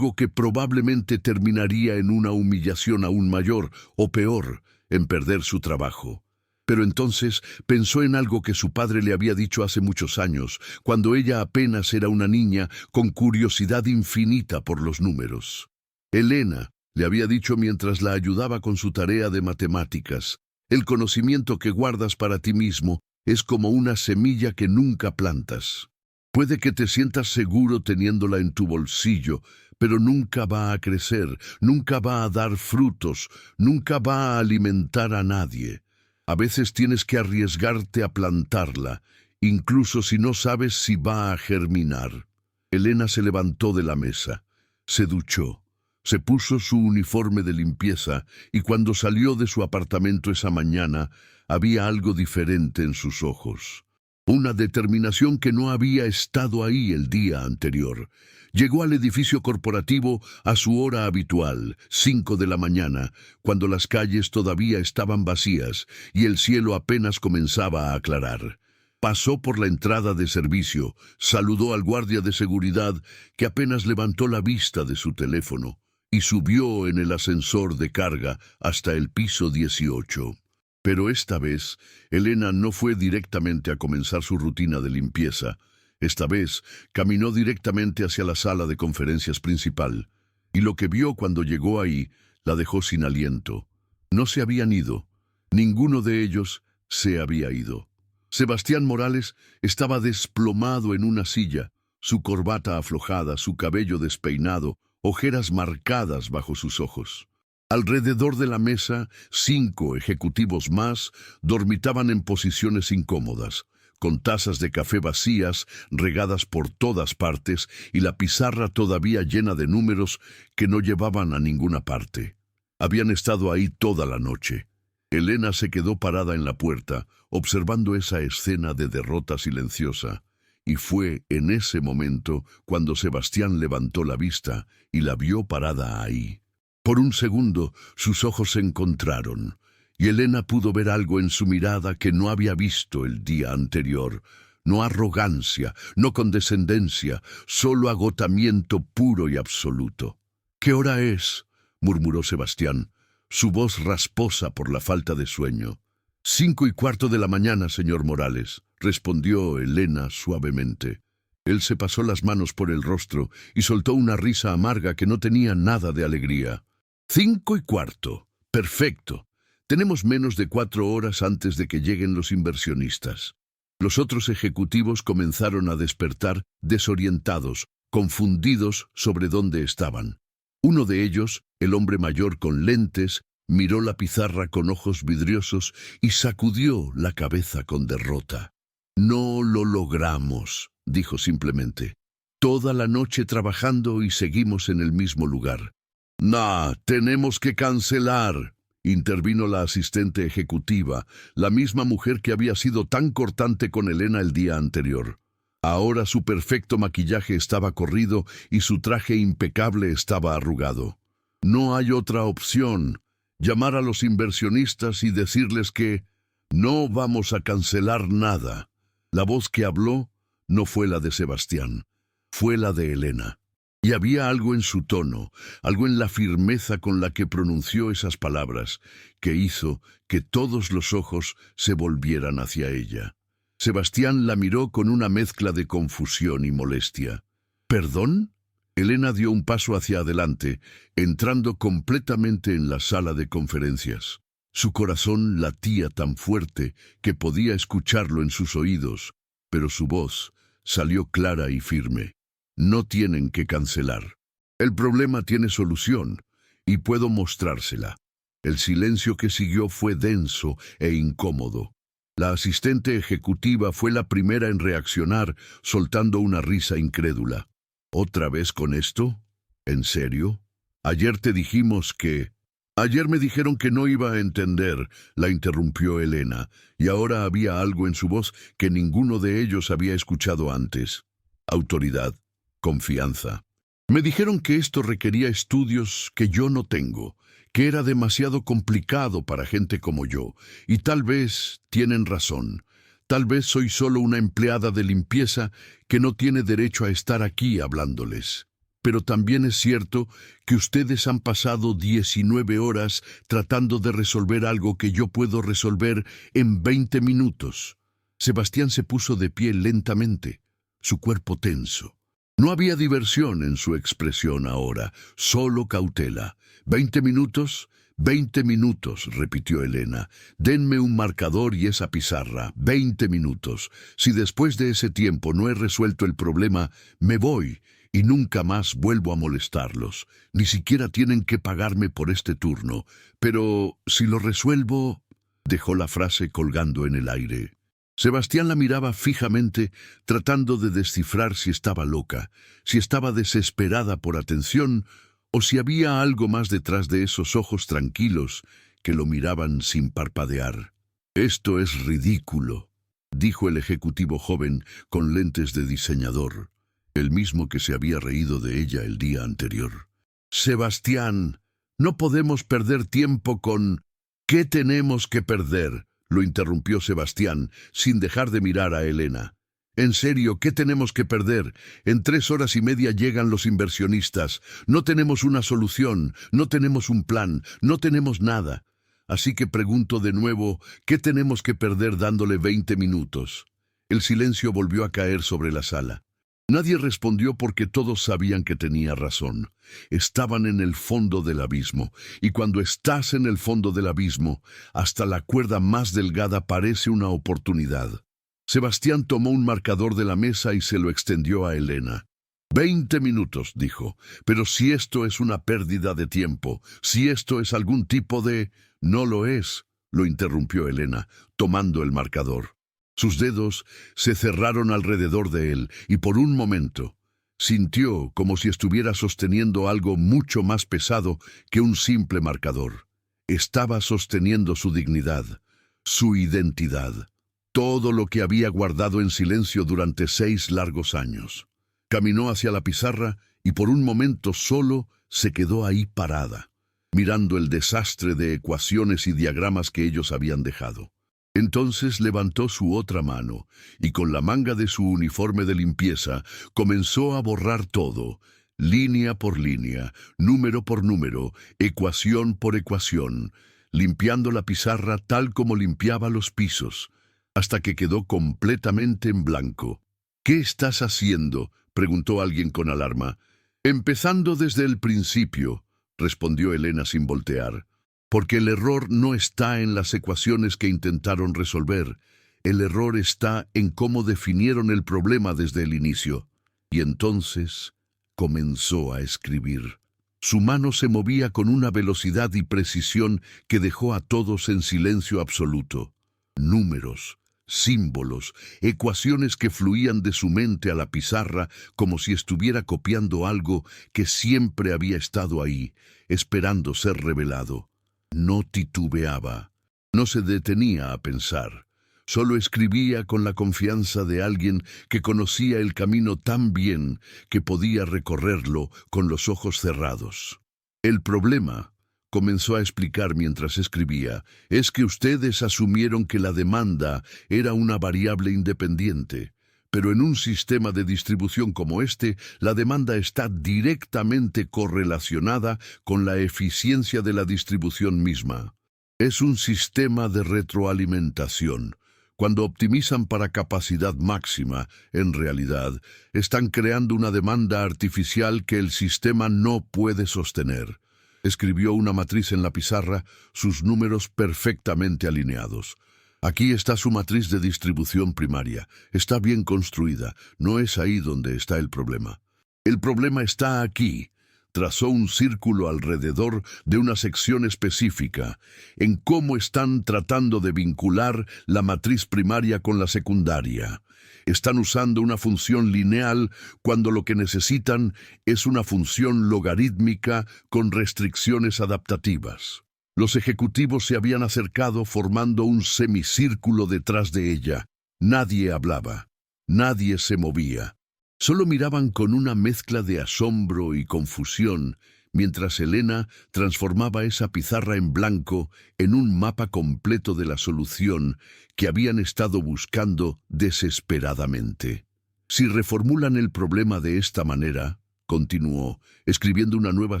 que probablemente terminaría en una humillación aún mayor, o peor, en perder su trabajo. Pero entonces pensó en algo que su padre le había dicho hace muchos años, cuando ella apenas era una niña con curiosidad infinita por los números. Elena le había dicho mientras la ayudaba con su tarea de matemáticas: el conocimiento que guardas para ti mismo es como una semilla que nunca plantas. Puede que te sientas seguro teniéndola en tu bolsillo, pero nunca va a crecer, nunca va a dar frutos, nunca va a alimentar a nadie. A veces tienes que arriesgarte a plantarla, incluso si no sabes si va a germinar. Elena se levantó de la mesa, se duchó, se puso su uniforme de limpieza y cuando salió de su apartamento esa mañana, había algo diferente en sus ojos. Una determinación que no había estado ahí el día anterior. Llegó al edificio corporativo a su hora habitual, 5 de la mañana, cuando las calles todavía estaban vacías y el cielo apenas comenzaba a aclarar. Pasó por la entrada de servicio, saludó al guardia de seguridad, que apenas levantó la vista de su teléfono, y subió en el ascensor de carga hasta el piso 18. Pero esta vez, Elena no fue directamente a comenzar su rutina de limpieza. Esta vez, caminó directamente hacia la sala de conferencias principal, y lo que vio cuando llegó ahí la dejó sin aliento. No se habían ido. Ninguno de ellos se había ido. Sebastián Morales estaba desplomado en una silla, su corbata aflojada, su cabello despeinado, ojeras marcadas bajo sus ojos. Alrededor de la mesa, 5 ejecutivos más dormitaban en posiciones incómodas, con tazas de café vacías regadas por todas partes y la pizarra todavía llena de números que no llevaban a ninguna parte. Habían estado ahí toda la noche. Elena se quedó parada en la puerta, observando esa escena de derrota silenciosa, y fue en ese momento cuando Sebastián levantó la vista y la vio parada ahí. Por un segundo, sus ojos se encontraron, y Elena pudo ver algo en su mirada que no había visto el día anterior. No arrogancia, no condescendencia, solo agotamiento puro y absoluto. «¿Qué hora es?», murmuró Sebastián, su voz rasposa por la falta de sueño. 5:15 de la mañana, señor Morales», respondió Elena suavemente. Él se pasó las manos por el rostro y soltó una risa amarga que no tenía nada de alegría. 5:15. Perfecto. Tenemos menos de 4 horas antes de que lleguen los inversionistas. Los otros ejecutivos comenzaron a despertar, desorientados, confundidos sobre dónde estaban. Uno de ellos, el hombre mayor con lentes, miró la pizarra con ojos vidriosos y sacudió la cabeza con derrota. «No lo logramos», dijo simplemente. «Toda la noche trabajando y seguimos en el mismo lugar». «Nah, tenemos que cancelar», Intervino la asistente ejecutiva, la misma mujer que había sido tan cortante con Elena el día anterior. Ahora su perfecto maquillaje estaba corrido y su traje impecable estaba arrugado. No hay otra opción. Llamar a los inversionistas y decirles que no vamos a cancelar nada. La voz que habló no fue la de Sebastián, fue la de Elena. Y había algo en su tono, algo en la firmeza con la que pronunció esas palabras, que hizo que todos los ojos se volvieran hacia ella. Sebastián la miró con una mezcla de confusión y molestia. ¿Perdón? Elena dio un paso hacia adelante, entrando completamente en la sala de conferencias. Su corazón latía tan fuerte que podía escucharlo en sus oídos, pero su voz salió clara y firme. No tienen que cancelar. El problema tiene solución, y puedo mostrársela. El silencio que siguió fue denso e incómodo. La asistente ejecutiva fue la primera en reaccionar, soltando una risa incrédula. ¿Otra vez con esto? ¿En serio? Ayer te dijimos que... Ayer me dijeron que no iba a entender, la interrumpió Elena, y ahora había algo en su voz que ninguno de ellos había escuchado antes. Autoridad. Confianza. Me dijeron que esto requería estudios que yo no tengo, que era demasiado complicado para gente como yo, y tal vez tienen razón. Tal vez soy solo una empleada de limpieza que no tiene derecho a estar aquí hablándoles. Pero también es cierto que ustedes han pasado 19 horas tratando de resolver algo que yo puedo resolver en 20 minutos. Sebastián se puso de pie lentamente, su cuerpo tenso. No había diversión en su expresión ahora, solo cautela. ¿20 minutos? 20 minutos, repitió Elena. Denme un marcador y esa pizarra. 20 minutos. Si después de ese tiempo no he resuelto el problema, me voy y nunca más vuelvo a molestarlos. Ni siquiera tienen que pagarme por este turno. Pero si lo resuelvo... Dejó la frase colgando en el aire. Sebastián la miraba fijamente, tratando de descifrar si estaba loca, si estaba desesperada por atención, o si había algo más detrás de esos ojos tranquilos que lo miraban sin parpadear. «Esto es ridículo», dijo el ejecutivo joven con lentes de diseñador, el mismo que se había reído de ella el día anterior. «Sebastián, no podemos perder tiempo con... ¿Qué tenemos que perder?», lo interrumpió Sebastián, sin dejar de mirar a Elena. «En serio, ¿qué tenemos que perder? En 3 horas y media llegan los inversionistas. No tenemos una solución, no tenemos un plan, no tenemos nada. Así que pregunto de nuevo, ¿qué tenemos que perder dándole 20 minutos?» El silencio volvió a caer sobre la sala. Nadie respondió porque todos sabían que tenía razón. Estaban en el fondo del abismo, y cuando estás en el fondo del abismo, hasta la cuerda más delgada parece una oportunidad. Sebastián tomó un marcador de la mesa y se lo extendió a Elena. 20 minutos, dijo, pero si esto es una pérdida de tiempo, si esto es algún tipo de... No lo es, lo interrumpió Elena, tomando el marcador. Sus dedos se cerraron alrededor de él y por un momento sintió como si estuviera sosteniendo algo mucho más pesado que un simple marcador. Estaba sosteniendo su dignidad, su identidad, todo lo que había guardado en silencio durante 6 largos años. Caminó hacia la pizarra y por un momento solo se quedó ahí parada, mirando el desastre de ecuaciones y diagramas que ellos habían dejado. Entonces levantó su otra mano y con la manga de su uniforme de limpieza comenzó a borrar todo, línea por línea, número por número, ecuación por ecuación, limpiando la pizarra tal como limpiaba los pisos, hasta que quedó completamente en blanco. «¿Qué estás haciendo?», preguntó alguien con alarma. «Empezando desde el principio», respondió Elena sin voltear. «Porque el error no está en las ecuaciones que intentaron resolver. El error está en cómo definieron el problema desde el inicio». Y entonces comenzó a escribir. Su mano se movía con una velocidad y precisión que dejó a todos en silencio absoluto. Números, símbolos, ecuaciones que fluían de su mente a la pizarra como si estuviera copiando algo que siempre había estado ahí, esperando ser revelado. No titubeaba, no se detenía a pensar. Solo escribía con la confianza de alguien que conocía el camino tan bien que podía recorrerlo con los ojos cerrados. El problema, comenzó a explicar mientras escribía, es que ustedes asumieron que la demanda era una variable independiente. Pero en un sistema de distribución como este, la demanda está directamente correlacionada con la eficiencia de la distribución misma. Es un sistema de retroalimentación. Cuando optimizan para capacidad máxima, en realidad, están creando una demanda artificial que el sistema no puede sostener. Escribió una matriz en la pizarra, sus números perfectamente alineados. Aquí está su matriz de distribución primaria. Está bien construida. No es ahí donde está el problema. El problema está aquí. Trazó un círculo alrededor de una sección específica, en cómo están tratando de vincular la matriz primaria con la secundaria. Están usando una función lineal cuando lo que necesitan es una función logarítmica con restricciones adaptativas. Los ejecutivos se habían acercado formando un semicírculo detrás de ella. Nadie hablaba, nadie se movía. Solo miraban con una mezcla de asombro y confusión, mientras Elena transformaba esa pizarra en blanco en un mapa completo de la solución que habían estado buscando desesperadamente. Si reformulan el problema de esta manera, continuó, escribiendo una nueva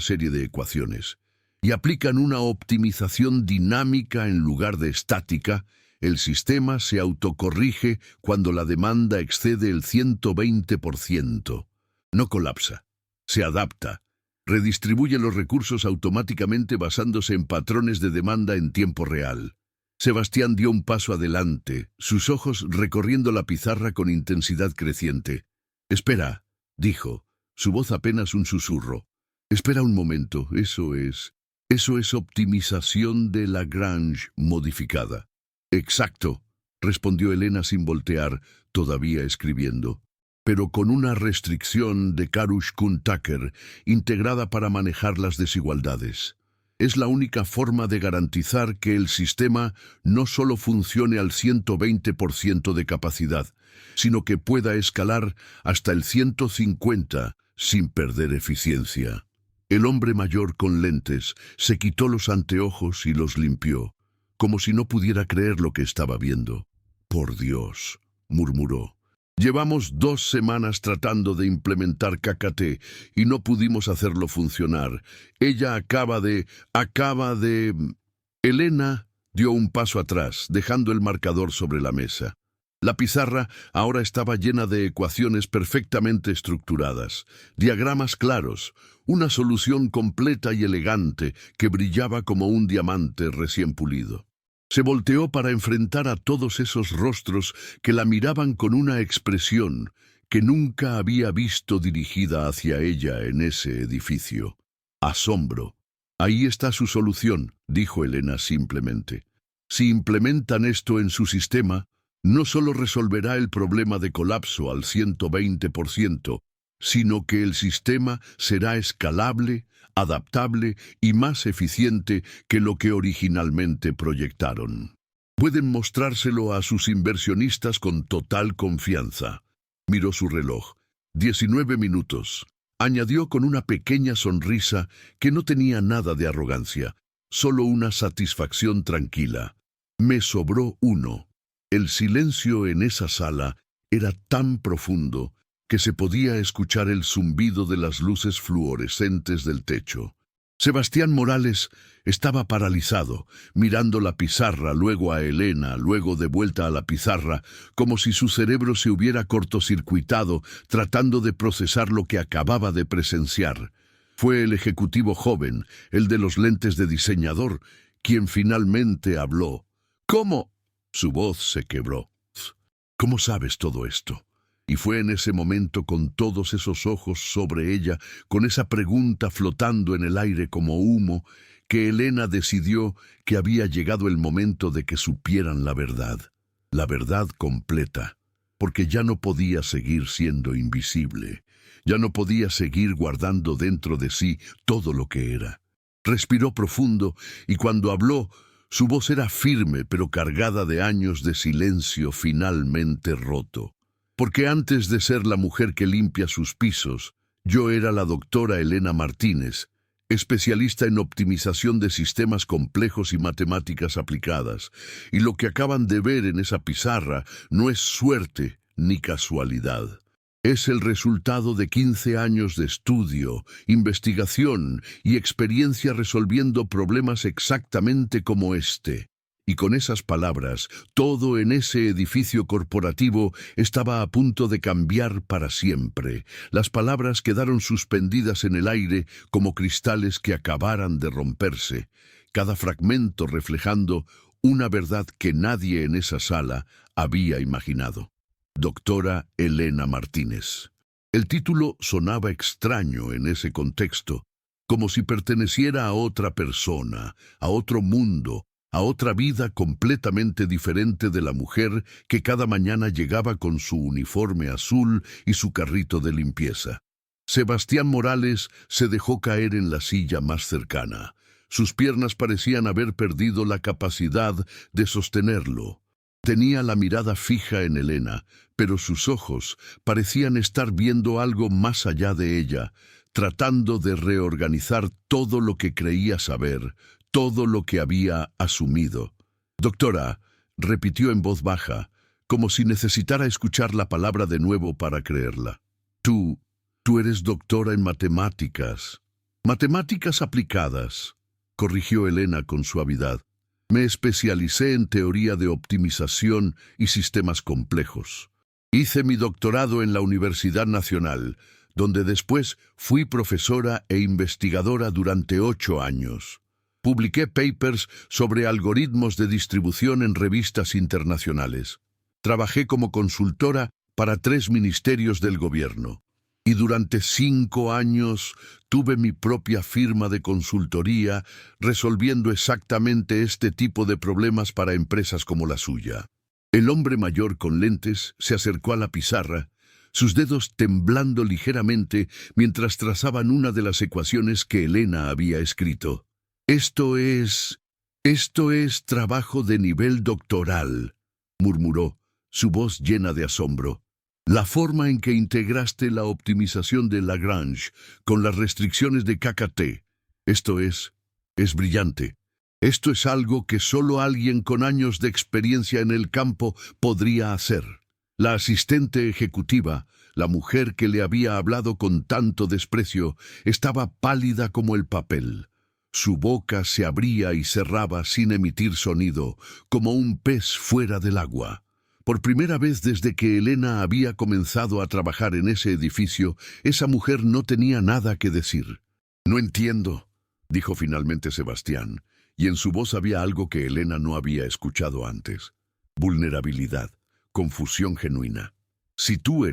serie de ecuaciones, y aplican una optimización dinámica en lugar de estática, el sistema se autocorrige cuando la demanda excede el 120%. No colapsa, se adapta, redistribuye los recursos automáticamente basándose en patrones de demanda en tiempo real. Sebastián dio un paso adelante, sus ojos recorriendo la pizarra con intensidad creciente. «Espera», dijo, su voz apenas un susurro. «Espera un momento, eso es optimización de Lagrange modificada». «Exacto», respondió Elena sin voltear, todavía escribiendo, «pero con una restricción de Karush-Kuhn-Tucker integrada para manejar las desigualdades. Es la única forma de garantizar que el sistema no solo funcione al 120% de capacidad, sino que pueda escalar hasta el 150% sin perder eficiencia». El hombre mayor con lentes se quitó los anteojos y los limpió, como si no pudiera creer lo que estaba viendo. «Por Dios», murmuró. «Llevamos 2 semanas tratando de implementar KKT y no pudimos hacerlo funcionar. Ella acaba de... Elena dio un paso atrás, dejando el marcador sobre la mesa. La pizarra ahora estaba llena de ecuaciones perfectamente estructuradas, diagramas claros, una solución completa y elegante que brillaba como un diamante recién pulido. Se volteó para enfrentar a todos esos rostros que la miraban con una expresión que nunca había visto dirigida hacia ella en ese edificio. Asombro. «Ahí está su solución», dijo Elena simplemente. «Si implementan esto en su sistema, no solo resolverá el problema de colapso al 120%, sino que el sistema será escalable, adaptable y más eficiente que lo que originalmente proyectaron. Pueden mostrárselo a sus inversionistas con total confianza». Miró su reloj. 19 minutos. Añadió con una pequeña sonrisa que no tenía nada de arrogancia, solo una satisfacción tranquila. «Me sobró uno». El silencio en esa sala era tan profundo que se podía escuchar el zumbido de las luces fluorescentes del techo. Sebastián Morales estaba paralizado, mirando la pizarra, luego a Elena, luego de vuelta a la pizarra, como si su cerebro se hubiera cortocircuitado tratando de procesar lo que acababa de presenciar. Fue el ejecutivo joven, el de los lentes de diseñador, quien finalmente habló. «¿Cómo?» Su voz se quebró. «¿Cómo sabes todo esto?» Y fue en ese momento, con todos esos ojos sobre ella, con esa pregunta flotando en el aire como humo, que Elena decidió que había llegado el momento de que supieran la verdad completa, porque ya no podía seguir siendo invisible, ya no podía seguir guardando dentro de sí todo lo que era. Respiró profundo y cuando habló, su voz era firme pero cargada de años de silencio finalmente roto. Porque antes de ser la mujer que limpia sus pisos, yo era la doctora Elena Martínez, especialista en optimización de sistemas complejos y matemáticas aplicadas. Y lo que acaban de ver en esa pizarra no es suerte ni casualidad. Es el resultado de 15 años de estudio, investigación y experiencia resolviendo problemas exactamente como este. Y con esas palabras, todo en ese edificio corporativo estaba a punto de cambiar para siempre. Las palabras quedaron suspendidas en el aire como cristales que acabaran de romperse, cada fragmento reflejando una verdad que nadie en esa sala había imaginado. Doctora Elena Martínez. El título sonaba extraño en ese contexto, como si perteneciera a otra persona, a otro mundo, a otra vida completamente diferente de la mujer que cada mañana llegaba con su uniforme azul y su carrito de limpieza. Sebastián Morales se dejó caer en la silla más cercana. Sus piernas parecían haber perdido la capacidad de sostenerlo. Tenía la mirada fija en Elena, pero sus ojos parecían estar viendo algo más allá de ella, tratando de reorganizar todo lo que creía saber, todo lo que había asumido. Doctora, repitió en voz baja, como si necesitara escuchar la palabra de nuevo para creerla. Tú eres doctora en matemáticas. Matemáticas aplicadas, corrigió Elena con suavidad. Me especialicé en teoría de optimización y sistemas complejos. Hice mi doctorado en la Universidad Nacional, donde después fui profesora e investigadora durante 8 años. Publiqué papers sobre algoritmos de distribución en revistas internacionales. Trabajé como consultora para 3 ministerios del gobierno. Y durante 5 años tuve mi propia firma de consultoría resolviendo exactamente este tipo de problemas para empresas como la suya. El hombre mayor con lentes se acercó a la pizarra, sus dedos temblando ligeramente mientras trazaban una de las ecuaciones que Elena había escrito. Esto es trabajo de nivel doctoral, murmuró, su voz llena de asombro. La forma en que integraste la optimización de Lagrange con las restricciones de KKT, es brillante. Esto es algo que solo alguien con años de experiencia en el campo podría hacer. La asistente ejecutiva, la mujer que le había hablado con tanto desprecio, estaba pálida como el papel. Su boca se abría y cerraba sin emitir sonido, como un pez fuera del agua. Por primera vez desde que Elena había comenzado a trabajar en ese edificio, esa mujer no tenía nada que decir. «No entiendo», dijo finalmente Sebastián, y en su voz había algo que Elena no había escuchado antes. Vulnerabilidad, confusión genuina. Si tú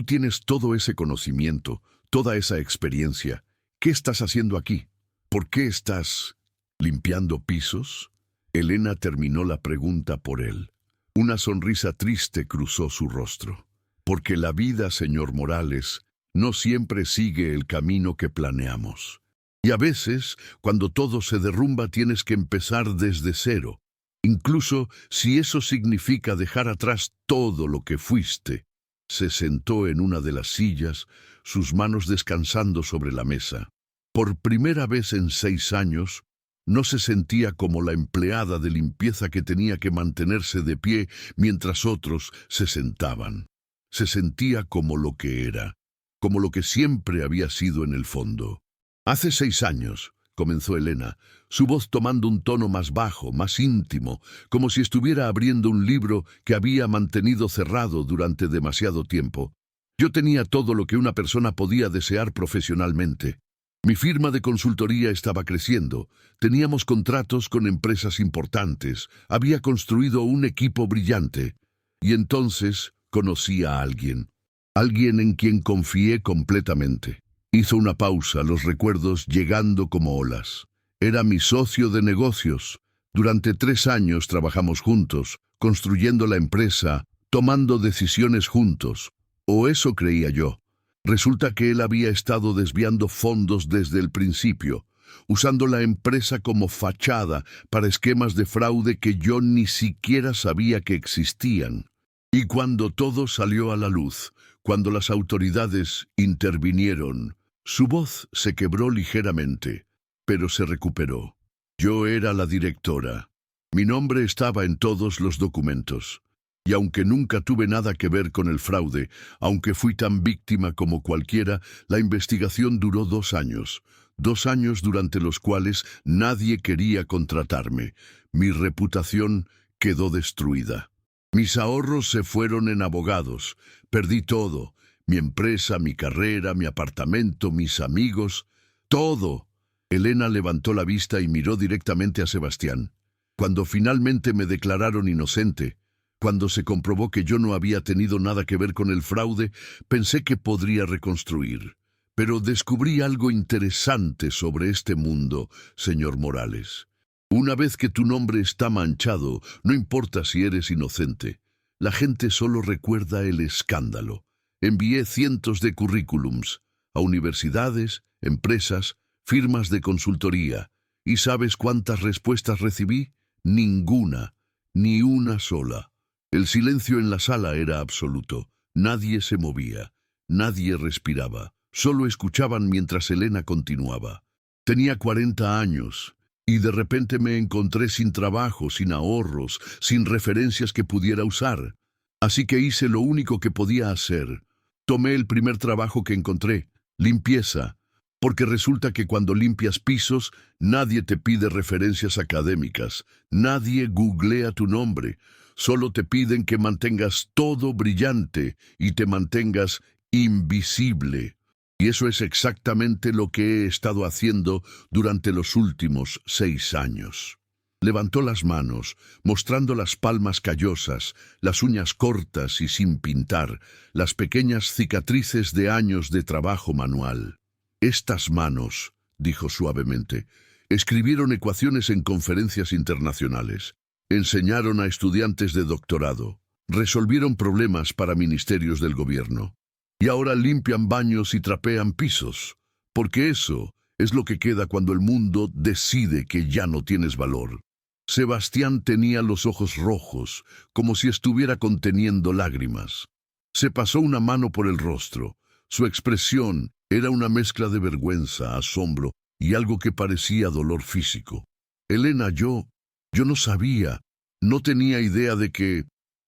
tienes todo ese conocimiento, toda esa experiencia, ¿qué estás haciendo aquí? ¿Por qué estás limpiando pisos? Elena terminó la pregunta por él. Una sonrisa triste cruzó su rostro. Porque la vida, señor Morales, no siempre sigue el camino que planeamos. Y a veces, cuando todo se derrumba, tienes que empezar desde cero, incluso si eso significa dejar atrás todo lo que fuiste. Se sentó en una de las sillas, sus manos descansando sobre la mesa. Por primera vez en 6 años, no se sentía como la empleada de limpieza que tenía que mantenerse de pie mientras otros se sentaban. Se sentía como lo que era, como lo que siempre había sido en el fondo. Hace 6 años, comenzó Elena, su voz tomando un tono más bajo, más íntimo, como si estuviera abriendo un libro que había mantenido cerrado durante demasiado tiempo. Yo tenía todo lo que una persona podía desear profesionalmente. Mi firma de consultoría estaba creciendo, teníamos contratos con empresas importantes, había construido un equipo brillante. Y entonces conocí a alguien en quien confié completamente. Hizo una pausa, los recuerdos llegando como olas. Era mi socio de negocios. Durante 3 años trabajamos juntos, construyendo la empresa, tomando decisiones juntos. O eso creía yo. Resulta que él había estado desviando fondos desde el principio. usando la empresa como fachada para esquemas de fraude que yo ni siquiera sabía que existían. Y cuando todo salió a la luz, cuando las autoridades intervinieron, su voz se quebró ligeramente, pero se recuperó. Yo era la directora. Mi nombre estaba en todos los documentos. Y aunque nunca tuve nada que ver con el fraude, aunque fui tan víctima como cualquiera, la investigación duró 2 años. 2 años durante los cuales nadie quería contratarme. Mi reputación quedó destruida. Mis ahorros se fueron en abogados. Perdí todo. Mi empresa, mi carrera, mi apartamento, mis amigos. Todo. Elena levantó la vista y miró directamente a Sebastián. Cuando finalmente me declararon inocente, cuando se comprobó que yo no había tenido nada que ver con el fraude, pensé que podría reconstruir. Pero descubrí algo interesante sobre este mundo, señor Morales. Una vez que tu nombre está manchado, no importa si eres inocente. La gente solo recuerda el escándalo. Envié cientos de currículums a universidades, empresas, firmas de consultoría. ¿Y sabes cuántas respuestas recibí? Ninguna, ni una sola. El silencio en la sala era absoluto. Nadie se movía, nadie respiraba. Solo escuchaban mientras Elena continuaba. Tenía 40 años y de repente me encontré sin trabajo, sin ahorros, sin referencias que pudiera usar. Así que hice lo único que podía hacer. Tomé el primer trabajo que encontré, limpieza, porque resulta que cuando limpias pisos, nadie te pide referencias académicas, nadie googlea tu nombre. Solo te piden que mantengas todo brillante y te mantengas invisible. Y eso es exactamente lo que he estado haciendo durante los últimos 6 años. Levantó las manos, mostrando las palmas callosas, las uñas cortas y sin pintar, las pequeñas cicatrices de años de trabajo manual. Estas manos, dijo suavemente, escribieron ecuaciones en conferencias internacionales. Enseñaron a estudiantes de doctorado, resolvieron problemas para ministerios del gobierno. Y ahora limpian baños y trapean pisos, porque eso es lo que queda cuando el mundo decide que ya no tienes valor. Sebastián tenía los ojos rojos, como si estuviera conteniendo lágrimas. Se pasó una mano por el rostro. Su expresión era una mezcla de vergüenza, asombro y algo que parecía dolor físico. Elena, yo no sabía, no tenía idea de que...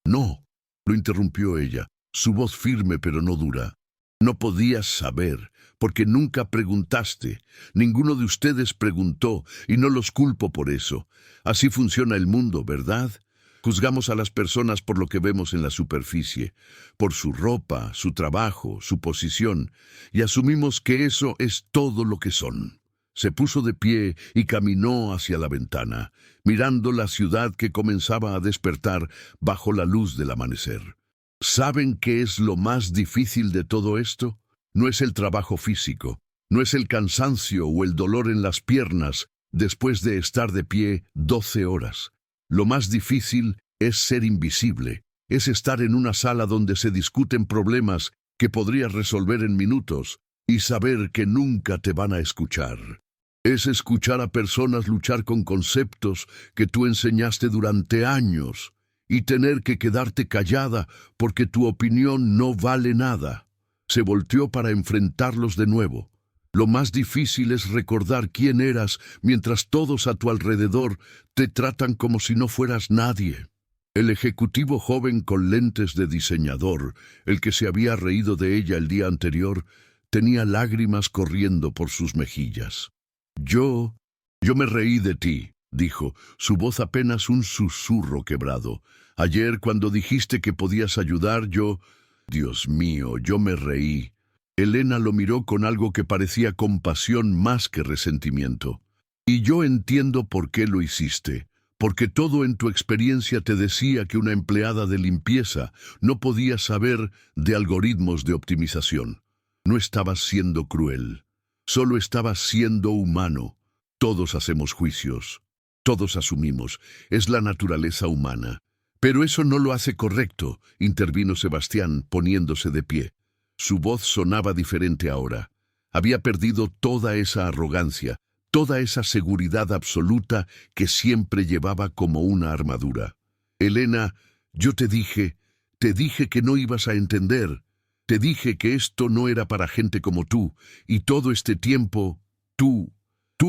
No, lo interrumpió ella, su voz firme pero no dura. No podías saber, porque nunca preguntaste. Ninguno de ustedes preguntó, y no los culpo por eso. Así funciona el mundo, ¿verdad? Juzgamos a las personas por lo que vemos en la superficie, por su ropa, su trabajo, su posición, y asumimos que eso es todo lo que son. Se puso de pie y caminó hacia la ventana, mirando la ciudad que comenzaba a despertar bajo la luz del amanecer. ¿Saben qué es lo más difícil de todo esto? No es el trabajo físico, no es el cansancio o el dolor en las piernas después de estar de pie 12 horas. Lo más difícil es ser invisible, es estar en una sala donde se discuten problemas que podrías resolver en minutos y saber que nunca te van a escuchar. Es escuchar a personas luchar con conceptos que tú enseñaste durante años y tener que quedarte callada porque tu opinión no vale nada. Se volteó para enfrentarlos de nuevo. Lo más difícil es recordar quién eras mientras todos a tu alrededor te tratan como si no fueras nadie. El ejecutivo joven con lentes de diseñador, el que se había reído de ella el día anterior, tenía lágrimas corriendo por sus mejillas. Yo me reí de ti, dijo, su voz apenas un susurro quebrado. Ayer, cuando dijiste que podías ayudar, Dios mío, yo me reí. Elena lo miró con algo que parecía compasión más que resentimiento. Y yo entiendo por qué lo hiciste, porque todo en tu experiencia te decía que una empleada de limpieza no podía saber de algoritmos de optimización. No estabas siendo cruel, solo estabas siendo humano. Todos hacemos juicios, todos asumimos, es la naturaleza humana. Pero eso no lo hace correcto, intervino Sebastián, poniéndose de pie. Su voz sonaba diferente ahora. Había perdido toda esa arrogancia, toda esa seguridad absoluta que siempre llevaba como una armadura. Elena, yo te dije que no ibas a entender. Te dije que esto no era para gente como tú, y todo este tiempo, tú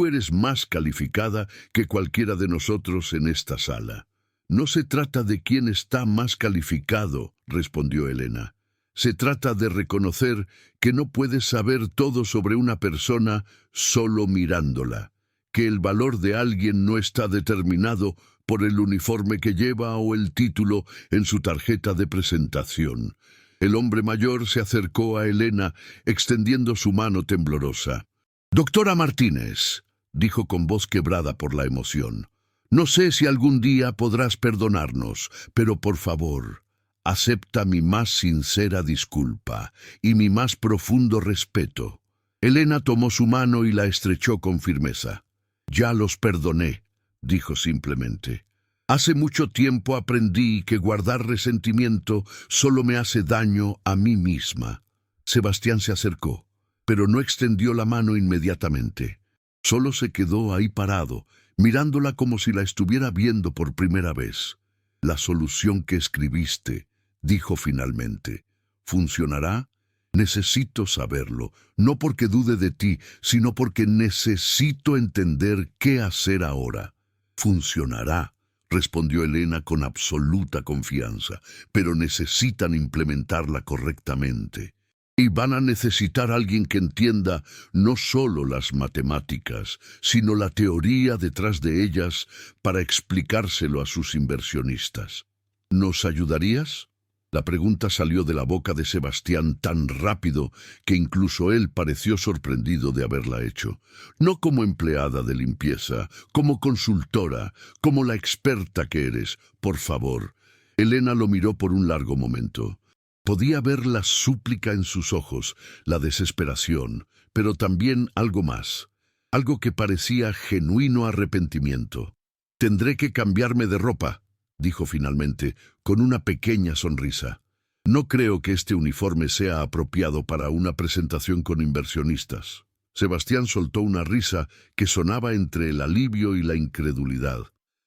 eres más calificada que cualquiera de nosotros en esta sala. No se trata de quién está más calificado, respondió Elena. Se trata de reconocer que no puedes saber todo sobre una persona solo mirándola, que el valor de alguien no está determinado por el uniforme que lleva o el título en su tarjeta de presentación. El hombre mayor se acercó a Elena, extendiendo su mano temblorosa. «Doctora Martínez», dijo con voz quebrada por la emoción, «no sé si algún día podrás perdonarnos, pero por favor, acepta mi más sincera disculpa y mi más profundo respeto». Elena tomó su mano y la estrechó con firmeza. «Ya los perdoné», dijo simplemente. «Hace mucho tiempo aprendí que guardar resentimiento solo me hace daño a mí misma». Sebastián se acercó, pero no extendió la mano inmediatamente. Solo se quedó ahí parado, mirándola como si la estuviera viendo por primera vez. «La solución que escribiste», dijo finalmente, «¿funcionará? Necesito saberlo, no porque dude de ti, sino porque necesito entender qué hacer ahora». «Funcionará», respondió Elena con absoluta confianza, «pero necesitan implementarla correctamente. Y van a necesitar a alguien que entienda no solo las matemáticas, sino la teoría detrás de ellas para explicárselo a sus inversionistas. ¿Nos ayudarías?». La pregunta salió de la boca de Sebastián tan rápido que incluso él pareció sorprendido de haberla hecho. «No como empleada de limpieza, como consultora, como la experta que eres, por favor». Elena lo miró por un largo momento. Podía ver la súplica en sus ojos, la desesperación, pero también algo más, algo que parecía genuino arrepentimiento. «Tendré que cambiarme de ropa», dijo finalmente, con una pequeña sonrisa. «No creo que este uniforme sea apropiado para una presentación con inversionistas». Sebastián soltó una risa que sonaba entre el alivio y la incredulidad.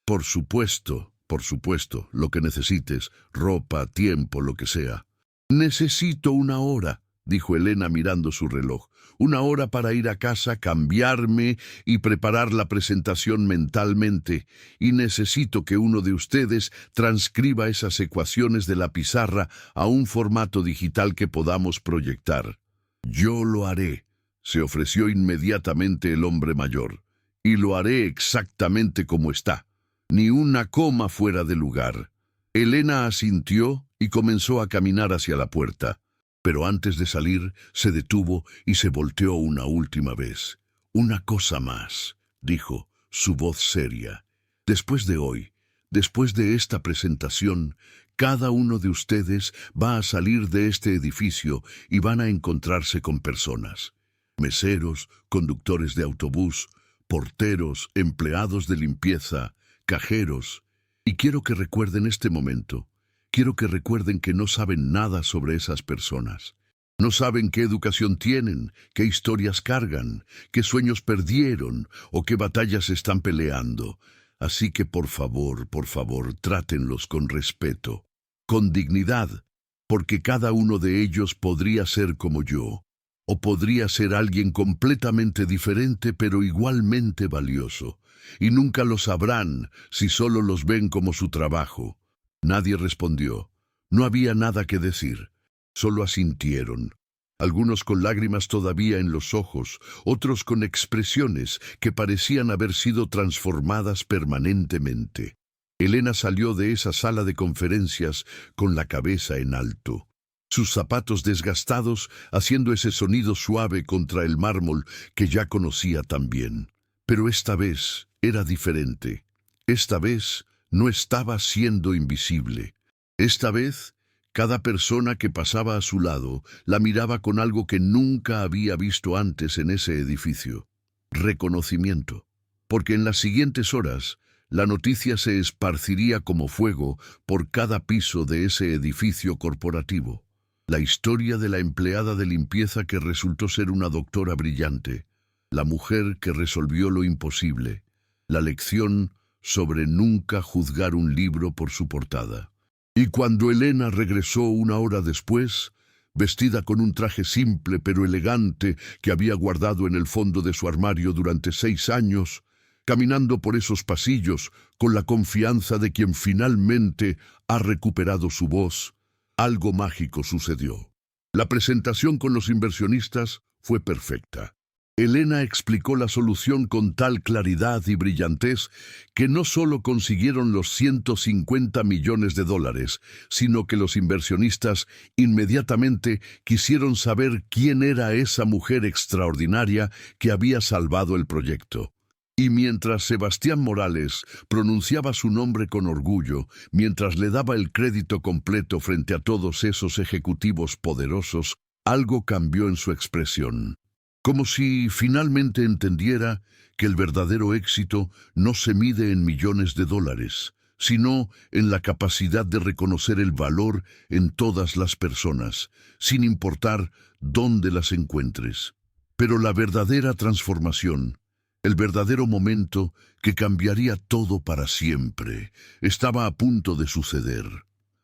Por supuesto, lo que necesites, ropa, tiempo, lo que sea». «Necesito una hora», dijo Elena mirando su reloj. «Una hora para ir a casa, cambiarme y preparar la presentación mentalmente. Y necesito que uno de ustedes transcriba esas ecuaciones de la pizarra a un formato digital que podamos proyectar». «Yo lo haré», se ofreció inmediatamente el hombre mayor. «Y lo haré exactamente como está. Ni una coma fuera de lugar». Elena asintió y comenzó a caminar hacia la puerta. Pero antes de salir, se detuvo y se volteó una última vez. «Una cosa más», dijo, su voz seria. «Después de hoy, después de esta presentación, cada uno de ustedes va a salir de este edificio y van a encontrarse con personas. Meseros, conductores de autobús, porteros, empleados de limpieza, cajeros. Y quiero que recuerden este momento. Quiero que recuerden que no saben nada sobre esas personas. No saben qué educación tienen, qué historias cargan, qué sueños perdieron o qué batallas están peleando. Así que por favor, trátenlos con respeto, con dignidad, porque cada uno de ellos podría ser como yo, o podría ser alguien completamente diferente pero igualmente valioso, y nunca lo sabrán si solo los ven como su trabajo». Nadie respondió. No había nada que decir. Solo asintieron. Algunos con lágrimas todavía en los ojos, otros con expresiones que parecían haber sido transformadas permanentemente. Elena salió de esa sala de conferencias con la cabeza en alto. Sus zapatos desgastados haciendo ese sonido suave contra el mármol que ya conocía tan bien. Pero esta vez era diferente. Esta vez no estaba siendo invisible. Esta vez, cada persona que pasaba a su lado la miraba con algo que nunca había visto antes en ese edificio. Reconocimiento. Porque en las siguientes horas, la noticia se esparciría como fuego por cada piso de ese edificio corporativo. La historia de la empleada de limpieza que resultó ser una doctora brillante. la mujer que resolvió lo imposible, la lección sobre nunca juzgar un libro por su portada. Y cuando Elena regresó una hora después, vestida con un traje simple pero elegante que había guardado en el fondo de su armario durante 6 años, caminando por esos pasillos con la confianza de quien finalmente ha recuperado su voz, algo mágico sucedió. La presentación con los inversionistas fue perfecta. Elena explicó la solución con tal claridad y brillantez que no solo consiguieron los 150 millones de dólares, sino que los inversionistas inmediatamente quisieron saber quién era esa mujer extraordinaria que había salvado el proyecto. Y mientras Sebastián Morales pronunciaba su nombre con orgullo, mientras le daba el crédito completo frente a todos esos ejecutivos poderosos, algo cambió en su expresión. Como si finalmente entendiera que el verdadero éxito no se mide en millones de dólares, sino en la capacidad de reconocer el valor en todas las personas, sin importar dónde las encuentres. Pero la verdadera transformación, el verdadero momento que cambiaría todo para siempre, estaba a punto de suceder.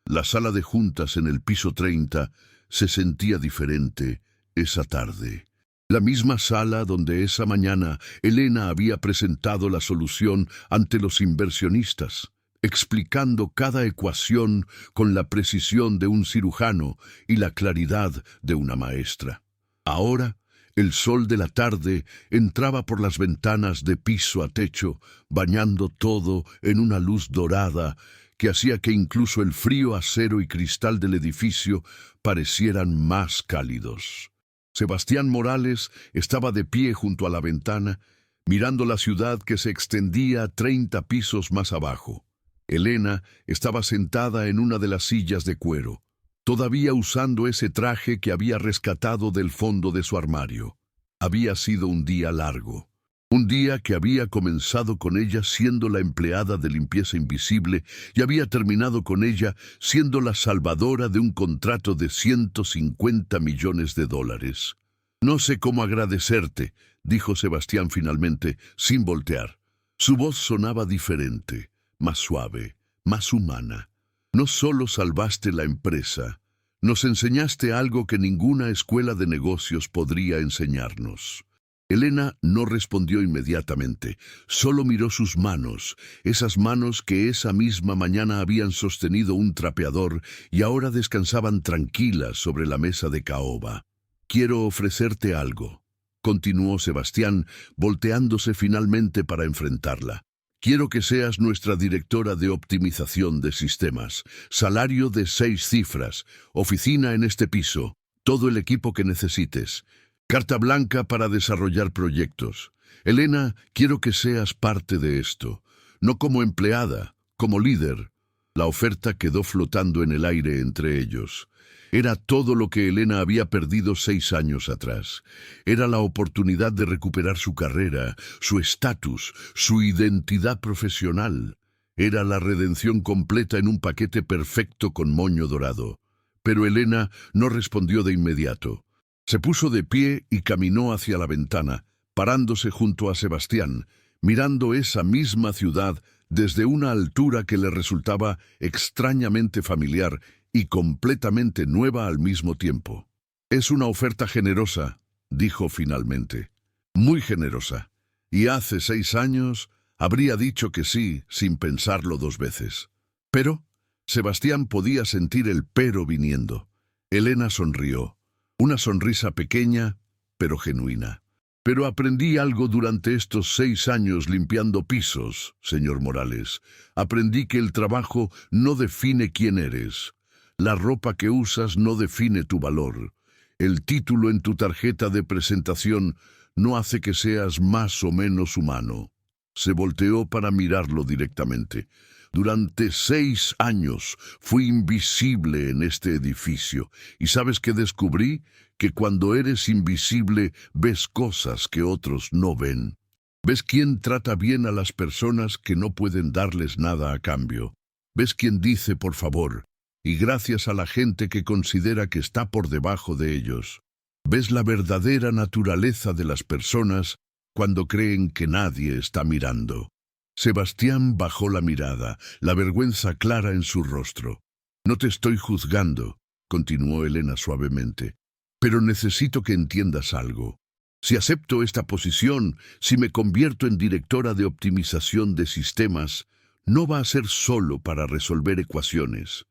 La sala de juntas en el piso 30 se sentía diferente esa tarde. La misma sala donde esa mañana Elena había presentado la solución ante los inversionistas, explicando cada ecuación con la precisión de un cirujano y la claridad de una maestra. Ahora, el sol de la tarde entraba por las ventanas de piso a techo, bañando todo en una luz dorada que hacía que incluso el frío acero y cristal del edificio parecieran más cálidos. Sebastián Morales estaba de pie junto a la ventana, mirando la ciudad que se extendía 30 pisos más abajo. Elena estaba sentada en una de las sillas de cuero, todavía usando ese traje que había rescatado del fondo de su armario. Había sido un día largo. Un día que había comenzado con ella siendo la empleada de limpieza invisible y había terminado con ella siendo la salvadora de un contrato de 150 millones de dólares. No sé cómo agradecerte, dijo Sebastián finalmente, sin voltear. Su voz sonaba diferente, más suave, más humana. No solo salvaste la empresa, nos enseñaste algo que ninguna escuela de negocios podría enseñarnos. Elena no respondió inmediatamente, solo miró sus manos, esas manos que esa misma mañana habían sostenido un trapeador y ahora descansaban tranquilas sobre la mesa de caoba. Quiero ofrecerte algo, continuó Sebastián, volteándose finalmente para enfrentarla. Quiero que seas nuestra directora de optimización de sistemas, salario de 6 cifras, oficina en este piso, todo el equipo que necesites. Carta blanca para desarrollar proyectos. Elena, quiero que seas parte de esto. No como empleada, como líder. La oferta quedó flotando en el aire entre ellos. Era todo lo que Elena había perdido 6 años atrás. Era la oportunidad de recuperar su carrera, su estatus, su identidad profesional. Era la redención completa en un paquete perfecto con moño dorado. Pero Elena no respondió de inmediato. Se puso de pie y caminó hacia la ventana, parándose junto a Sebastián, mirando esa misma ciudad desde una altura que le resultaba extrañamente familiar y completamente nueva al mismo tiempo. Es una oferta generosa, dijo finalmente. Muy generosa. Y hace 6 años habría dicho que sí sin pensarlo 2 veces. Pero Sebastián podía sentir el pero viniendo. Elena sonrió. Una sonrisa pequeña, pero genuina. Pero aprendí algo durante estos 6 años limpiando pisos, señor Morales. Aprendí que el trabajo no define quién eres. La ropa que usas no define tu valor. El título en tu tarjeta de presentación no hace que seas más o menos humano. Se volteó para mirarlo directamente. Durante 6 años fui invisible en este edificio. ¿Y sabes qué descubrí? Que cuando eres invisible ves cosas que otros no ven. Ves quién trata bien a las personas que no pueden darles nada a cambio. Ves quién dice por favor, y gracias a la gente que considera que está por debajo de ellos. Ves la verdadera naturaleza de las personas cuando creen que nadie está mirando. Sebastián bajó la mirada, la vergüenza clara en su rostro. No te estoy juzgando, continuó Elena suavemente, pero necesito que entiendas algo. Si acepto esta posición, si me convierto en directora de optimización de sistemas, no va a ser solo para resolver ecuaciones.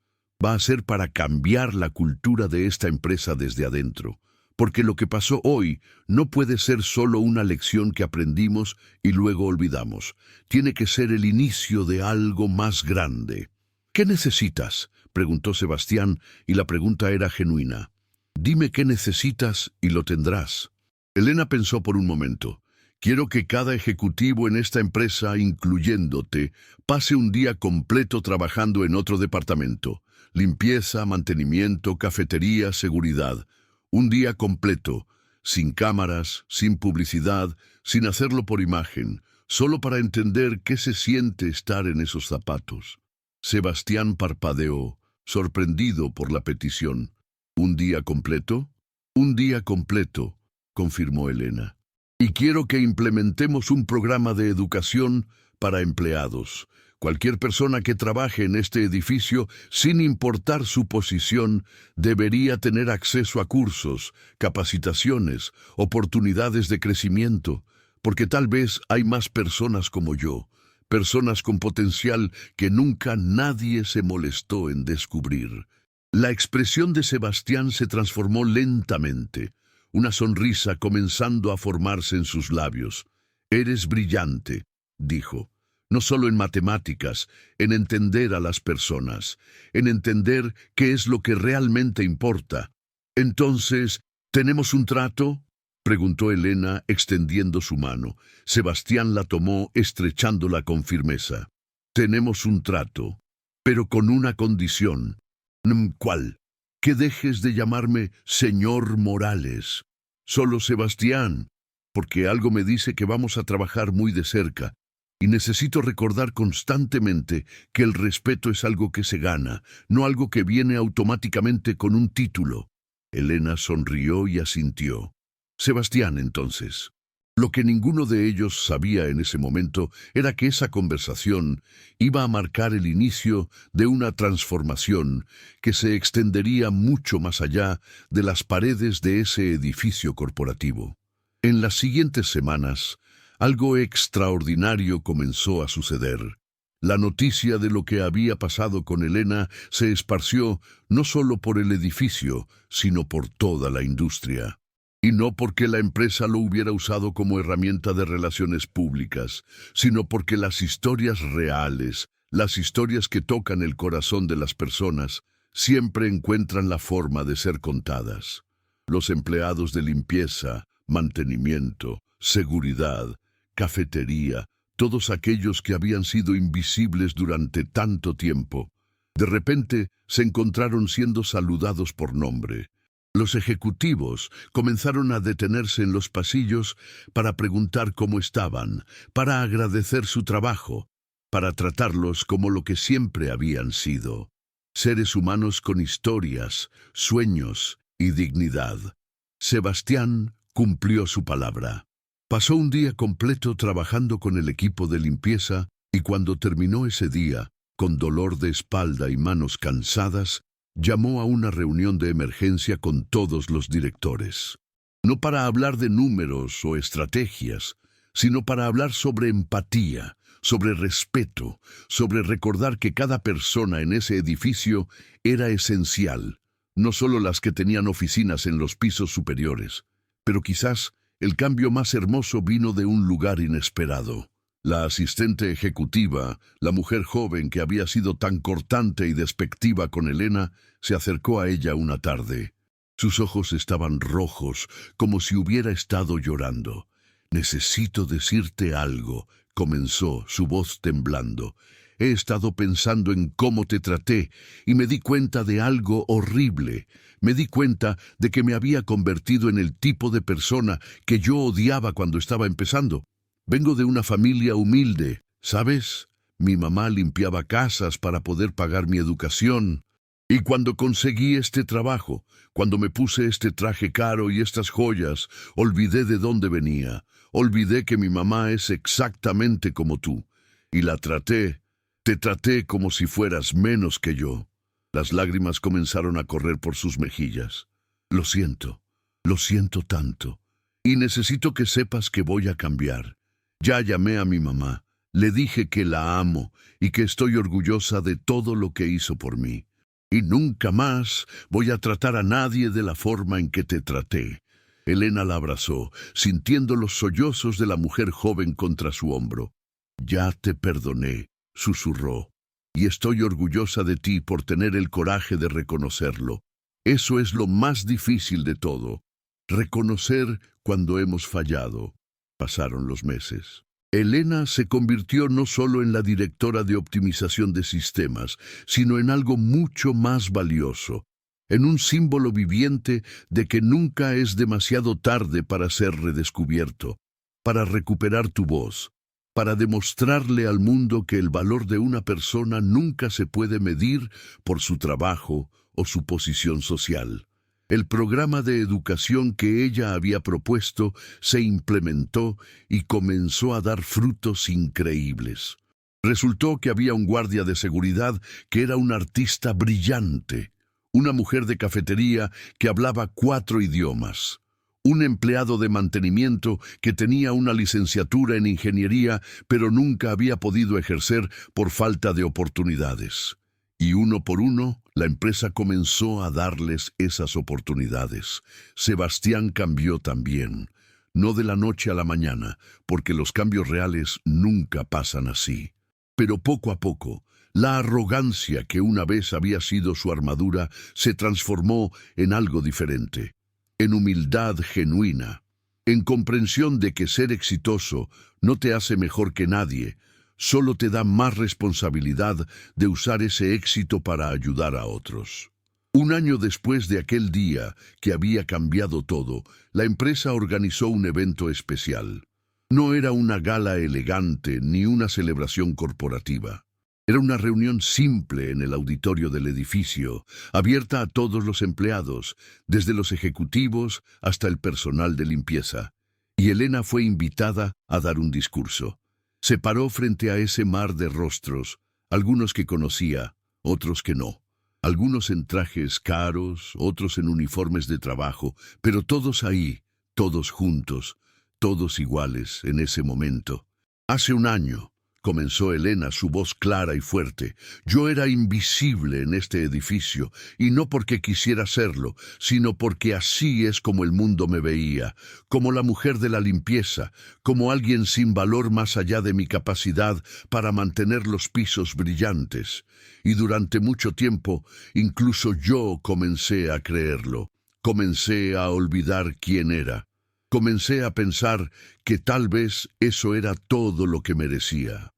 Va a ser para cambiar la cultura de esta empresa desde adentro. Porque lo que pasó hoy no puede ser solo una lección que aprendimos y luego olvidamos. Tiene que ser el inicio de algo más grande. ¿Qué necesitas?, preguntó Sebastián, y la pregunta era genuina. Dime qué necesitas y lo tendrás. Elena pensó por un momento. Quiero que cada ejecutivo en esta empresa, incluyéndote, pase un día completo trabajando en otro departamento. Limpieza, mantenimiento, cafetería, seguridad. Un día completo, sin cámaras, sin publicidad, sin hacerlo por imagen, solo para entender qué se siente estar en esos zapatos. Sebastián parpadeó, sorprendido por la petición. ¿Un día completo? Un día completo, confirmó Elena. Y quiero que implementemos un programa de educación para empleados. Cualquier persona que trabaje en este edificio, sin importar su posición, debería tener acceso a cursos, capacitaciones, oportunidades de crecimiento, porque tal vez hay más personas como yo, personas con potencial que nunca nadie se molestó en descubrir. La expresión de Sebastián se transformó lentamente, una sonrisa comenzando a formarse en sus labios. «Eres brillante», dijo. No solo en matemáticas, en entender a las personas, en entender qué es lo que realmente importa. Entonces, ¿tenemos un trato?, preguntó Elena, extendiendo su mano. Sebastián la tomó, estrechándola con firmeza. Tenemos un trato, pero con una condición. ¿Cuál? Que dejes de llamarme señor Morales. Solo Sebastián, porque algo me dice que vamos a trabajar muy de cerca. Y necesito recordar constantemente que el respeto es algo que se gana, no algo que viene automáticamente con un título. Elena sonrió y asintió. Sebastián, entonces. Lo que ninguno de ellos sabía en ese momento era que esa conversación iba a marcar el inicio de una transformación que se extendería mucho más allá de las paredes de ese edificio corporativo. En las siguientes semanas, algo extraordinario comenzó a suceder. La noticia de lo que había pasado con Elena se esparció no solo por el edificio, sino por toda la industria. Y no porque la empresa lo hubiera usado como herramienta de relaciones públicas, sino porque las historias reales, las historias que tocan el corazón de las personas, siempre encuentran la forma de ser contadas. Los empleados de limpieza, mantenimiento, seguridad, cafetería, todos aquellos que habían sido invisibles durante tanto tiempo, de repente se encontraron siendo saludados por nombre. Los ejecutivos comenzaron a detenerse en los pasillos para preguntar cómo estaban, para agradecer su trabajo, para tratarlos como lo que siempre habían sido, seres humanos con historias, sueños y dignidad. Sebastián cumplió su palabra. Pasó un día completo trabajando con el equipo de limpieza y cuando terminó ese día, con dolor de espalda y manos cansadas, llamó a una reunión de emergencia con todos los directores. No para hablar de números o estrategias, sino para hablar sobre empatía, sobre respeto, sobre recordar que cada persona en ese edificio era esencial, no solo las que tenían oficinas en los pisos superiores, pero quizás el cambio más hermoso vino de un lugar inesperado. La asistente ejecutiva, la mujer joven que había sido tan cortante y despectiva con Elena, se acercó a ella una tarde. Sus ojos estaban rojos, como si hubiera estado llorando. «Necesito decirte algo», comenzó, su voz temblando. «He estado pensando en cómo te traté y me di cuenta de algo horrible. Me di cuenta de que me había convertido en el tipo de persona que yo odiaba cuando estaba empezando. Vengo de una familia humilde, ¿sabes? Mi mamá limpiaba casas para poder pagar mi educación. Y cuando conseguí este trabajo, cuando me puse este traje caro y estas joyas, olvidé de dónde venía. Olvidé que mi mamá es exactamente como tú, y te traté como si fueras menos que yo. Las lágrimas comenzaron a correr por sus mejillas. Lo siento tanto, y necesito que sepas que voy a cambiar. Ya llamé a mi mamá, le dije que la amo y que estoy orgullosa de todo lo que hizo por mí. Y nunca más voy a tratar a nadie de la forma en que te traté. Elena la abrazó, sintiendo los sollozos de la mujer joven contra su hombro. Ya te perdoné, susurró, y estoy orgullosa de ti por tener el coraje de reconocerlo. Eso es lo más difícil de todo, reconocer cuando hemos fallado. Pasaron los meses. Elena se convirtió no solo en la directora de optimización de sistemas, sino en algo mucho más valioso, en un símbolo viviente de que nunca es demasiado tarde para ser redescubierto, para recuperar tu voz, para demostrarle al mundo que el valor de una persona nunca se puede medir por su trabajo o su posición social. El programa de educación que ella había propuesto se implementó y comenzó a dar frutos increíbles. Resultó que había un guardia de seguridad que era un artista brillante, una mujer de cafetería que hablaba 4 idiomas, un empleado de mantenimiento que tenía una licenciatura en ingeniería pero nunca había podido ejercer por falta de oportunidades. Y uno por uno, la empresa comenzó a darles esas oportunidades. Sebastián cambió también, no de la noche a la mañana, porque los cambios reales nunca pasan así. Pero poco a poco, la arrogancia que una vez había sido su armadura se transformó en algo diferente, en humildad genuina, en comprensión de que ser exitoso no te hace mejor que nadie, solo te da más responsabilidad de usar ese éxito para ayudar a otros. Un año después de aquel día que había cambiado todo, la empresa organizó un evento especial. No era una gala elegante ni una celebración corporativa. Era una reunión simple en el auditorio del edificio, abierta a todos los empleados, desde los ejecutivos hasta el personal de limpieza. Y Elena fue invitada a dar un discurso. Se paró frente a ese mar de rostros, algunos que conocía, otros que no. Algunos en trajes caros, otros en uniformes de trabajo, pero todos ahí, todos juntos, todos iguales en ese momento. Hace un año, comenzó Elena, su voz clara y fuerte, yo era invisible en este edificio, y no porque quisiera serlo, sino porque así es como el mundo me veía, como la mujer de la limpieza, como alguien sin valor más allá de mi capacidad para mantener los pisos brillantes. Y durante mucho tiempo, incluso yo comencé a creerlo, comencé a olvidar quién era. Comencé a pensar que tal vez eso era todo lo que merecía.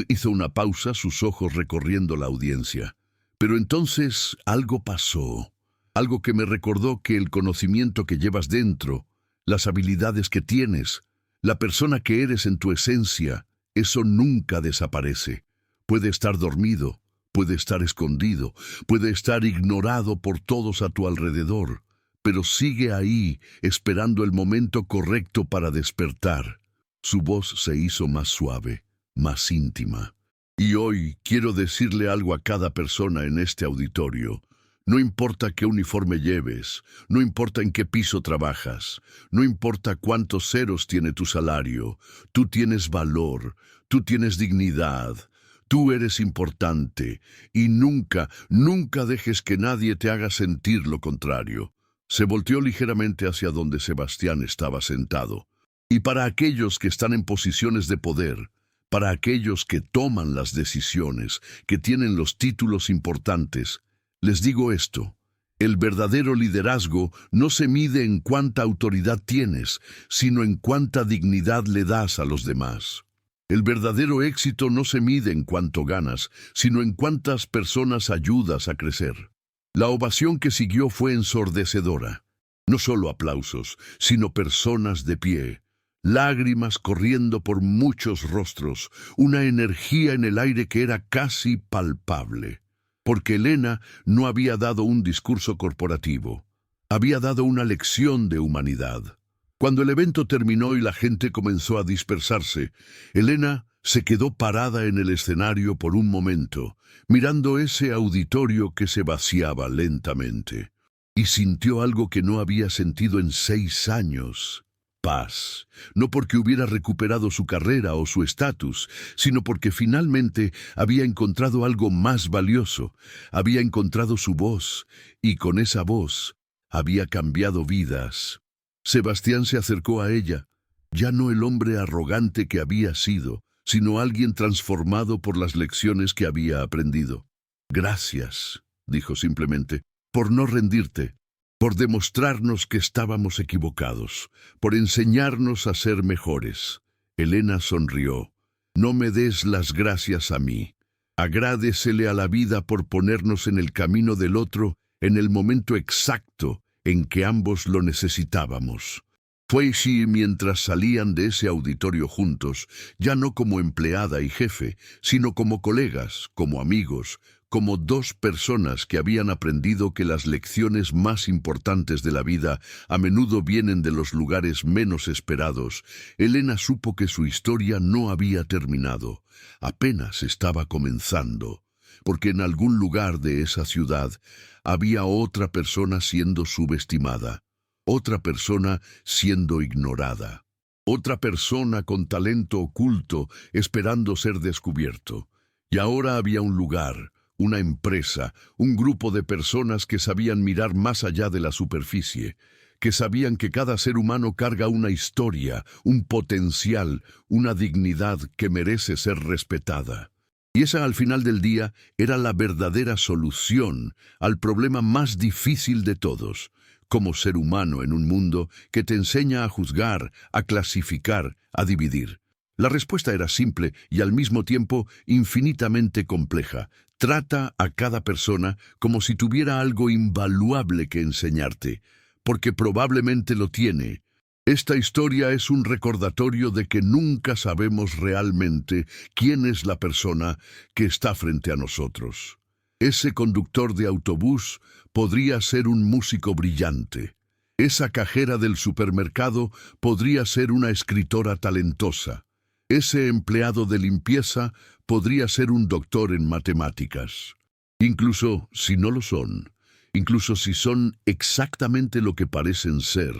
Hizo una pausa, sus ojos recorriendo la audiencia. Pero entonces algo pasó, algo que me recordó que el conocimiento que llevas dentro, las habilidades que tienes, la persona que eres en tu esencia, eso nunca desaparece. Puede estar dormido, puede estar escondido, puede estar ignorado por todos a tu alrededor, pero sigue ahí, esperando el momento correcto para despertar. Su voz se hizo más suave, más íntima. Y hoy quiero decirle algo a cada persona en este auditorio. No importa qué uniforme lleves, no importa en qué piso trabajas, no importa cuántos ceros tiene tu salario, tú tienes valor, tú tienes dignidad, tú eres importante, y nunca, nunca dejes que nadie te haga sentir lo contrario. Se volteó ligeramente hacia donde Sebastián estaba sentado. Y para aquellos que están en posiciones de poder, para aquellos que toman las decisiones, que tienen los títulos importantes, les digo esto: el verdadero liderazgo no se mide en cuánta autoridad tienes, sino en cuánta dignidad le das a los demás. El verdadero éxito no se mide en cuánto ganas, sino en cuántas personas ayudas a crecer. La ovación que siguió fue ensordecedora. No solo aplausos, sino personas de pie, lágrimas corriendo por muchos rostros, una energía en el aire que era casi palpable. Porque Elena no había dado un discurso corporativo, había dado una lección de humanidad. Cuando el evento terminó y la gente comenzó a dispersarse, Elena se quedó parada en el escenario por un momento, mirando ese auditorio que se vaciaba lentamente, y sintió algo que no había sentido en 6 años. Paz, no porque hubiera recuperado su carrera o su estatus, sino porque finalmente había encontrado algo más valioso, había encontrado su voz, y con esa voz había cambiado vidas. Sebastián se acercó a ella, ya no el hombre arrogante que había sido, sino alguien transformado por las lecciones que había aprendido. Gracias, dijo simplemente, por no rendirte, por demostrarnos que estábamos equivocados, por enseñarnos a ser mejores. Elena sonrió. No me des las gracias a mí. Agradécele a la vida por ponernos en el camino del otro en el momento exacto en que ambos lo necesitábamos. Fue así mientras salían de ese auditorio juntos, ya no como empleada y jefe, sino como colegas, como amigos, como 2 personas que habían aprendido que las lecciones más importantes de la vida a menudo vienen de los lugares menos esperados. Elena supo que su historia no había terminado, apenas estaba comenzando, porque en algún lugar de esa ciudad había otra persona siendo subestimada, otra persona siendo ignorada, otra persona con talento oculto esperando ser descubierto. Y ahora había un lugar, una empresa, un grupo de personas que sabían mirar más allá de la superficie, que sabían que cada ser humano carga una historia, un potencial, una dignidad que merece ser respetada. Y esa, al final del día, era la verdadera solución al problema más difícil de todos, como ser humano en un mundo que te enseña a juzgar, a clasificar, a dividir. La respuesta era simple y al mismo tiempo infinitamente compleja. Trata a cada persona como si tuviera algo invaluable que enseñarte, porque probablemente lo tiene. Esta historia es un recordatorio de que nunca sabemos realmente quién es la persona que está frente a nosotros. Ese conductor de autobús podría ser un músico brillante. Esa cajera del supermercado podría ser una escritora talentosa. Ese empleado de limpieza podría ser un doctor en matemáticas. Incluso si no lo son, incluso si son exactamente lo que parecen ser,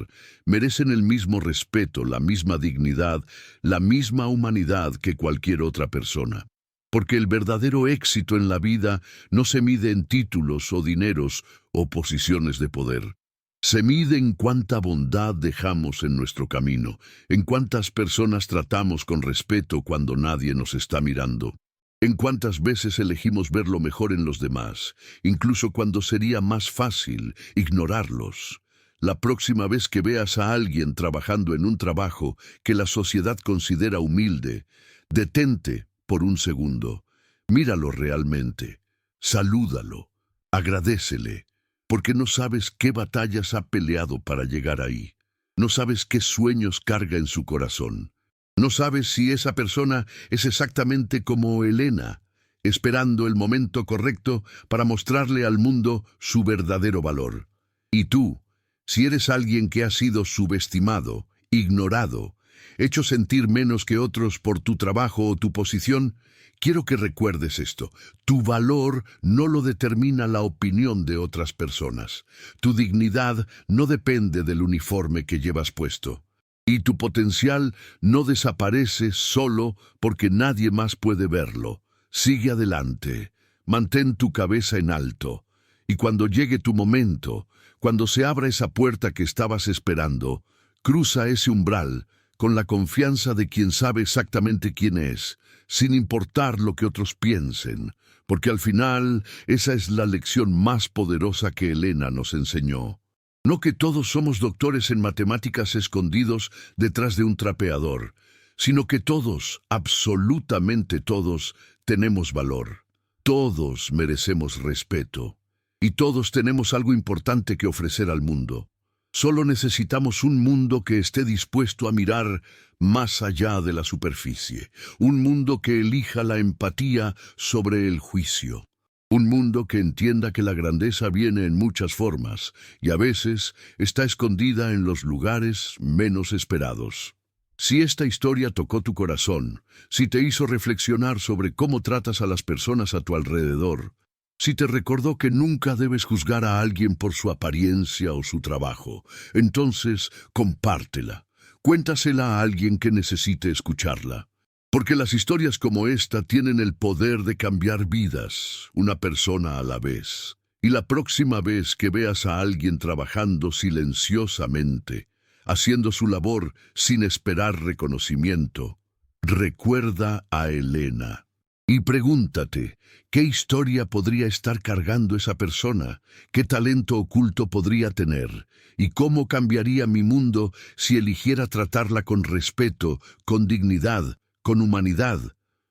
merecen el mismo respeto, la misma dignidad, la misma humanidad que cualquier otra persona. Porque el verdadero éxito en la vida no se mide en títulos o dineros o posiciones de poder. Se mide en cuánta bondad dejamos en nuestro camino, en cuántas personas tratamos con respeto cuando nadie nos está mirando, en cuántas veces elegimos ver lo mejor en los demás, incluso cuando sería más fácil ignorarlos. La próxima vez que veas a alguien trabajando en un trabajo que la sociedad considera humilde, detente por un segundo, míralo realmente, salúdalo, agradécele. Porque no sabes qué batallas ha peleado para llegar ahí. No sabes qué sueños carga en su corazón. No sabes si esa persona es exactamente como Elena, esperando el momento correcto para mostrarle al mundo su verdadero valor. Y tú, si eres alguien que ha sido subestimado, ignorado, hecho sentir menos que otros por tu trabajo o tu posición, quiero que recuerdes esto. Tu valor no lo determina la opinión de otras personas. Tu dignidad no depende del uniforme que llevas puesto. Y tu potencial no desaparece solo porque nadie más puede verlo. Sigue adelante. Mantén tu cabeza en alto. Y cuando llegue tu momento, cuando se abra esa puerta que estabas esperando, cruza ese umbral con la confianza de quien sabe exactamente quién es, sin importar lo que otros piensen, porque al final esa es la lección más poderosa que Elena nos enseñó. No que todos somos doctores en matemáticas escondidos detrás de un trapeador, sino que todos, absolutamente todos, tenemos valor. Todos merecemos respeto, y todos tenemos algo importante que ofrecer al mundo. Solo necesitamos un mundo que esté dispuesto a mirar más allá de la superficie, un mundo que elija la empatía sobre el juicio, Un mundo que entienda que la grandeza viene en muchas formas y a veces está escondida en los lugares menos esperados. Si esta historia tocó tu corazón, si te hizo reflexionar sobre cómo tratas a las personas a tu alrededor, si te recordó que nunca debes juzgar a alguien por su apariencia o su trabajo, entonces compártela. Cuéntasela a alguien que necesite escucharla. Porque las historias como esta tienen el poder de cambiar vidas, una persona a la vez. Y la próxima vez que veas a alguien trabajando silenciosamente, haciendo su labor sin esperar reconocimiento, recuerda a Elena. Y pregúntate, ¿qué historia podría estar cargando esa persona? ¿Qué talento oculto podría tener? ¿Y cómo cambiaría mi mundo si eligiera tratarla con respeto, con dignidad, con humanidad?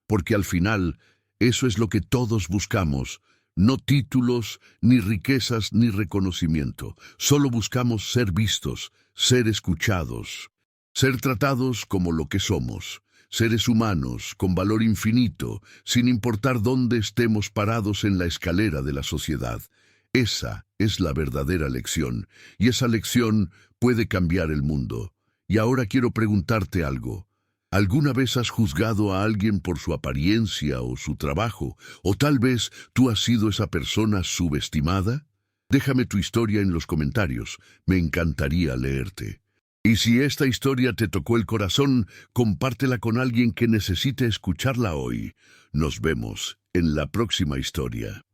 Porque al final, eso es lo que todos buscamos. No títulos, ni riquezas, ni reconocimiento. Solo buscamos ser vistos, ser escuchados, ser tratados como lo que somos. Seres humanos, con valor infinito, sin importar dónde estemos parados en la escalera de la sociedad. Esa es la verdadera lección, y esa lección puede cambiar el mundo. Y ahora quiero preguntarte algo. ¿Alguna vez has juzgado a alguien por su apariencia o su trabajo? ¿O tal vez tú has sido esa persona subestimada? Déjame tu historia en los comentarios, me encantaría leerte. Y si esta historia te tocó el corazón, compártela con alguien que necesite escucharla hoy. Nos vemos en la próxima historia.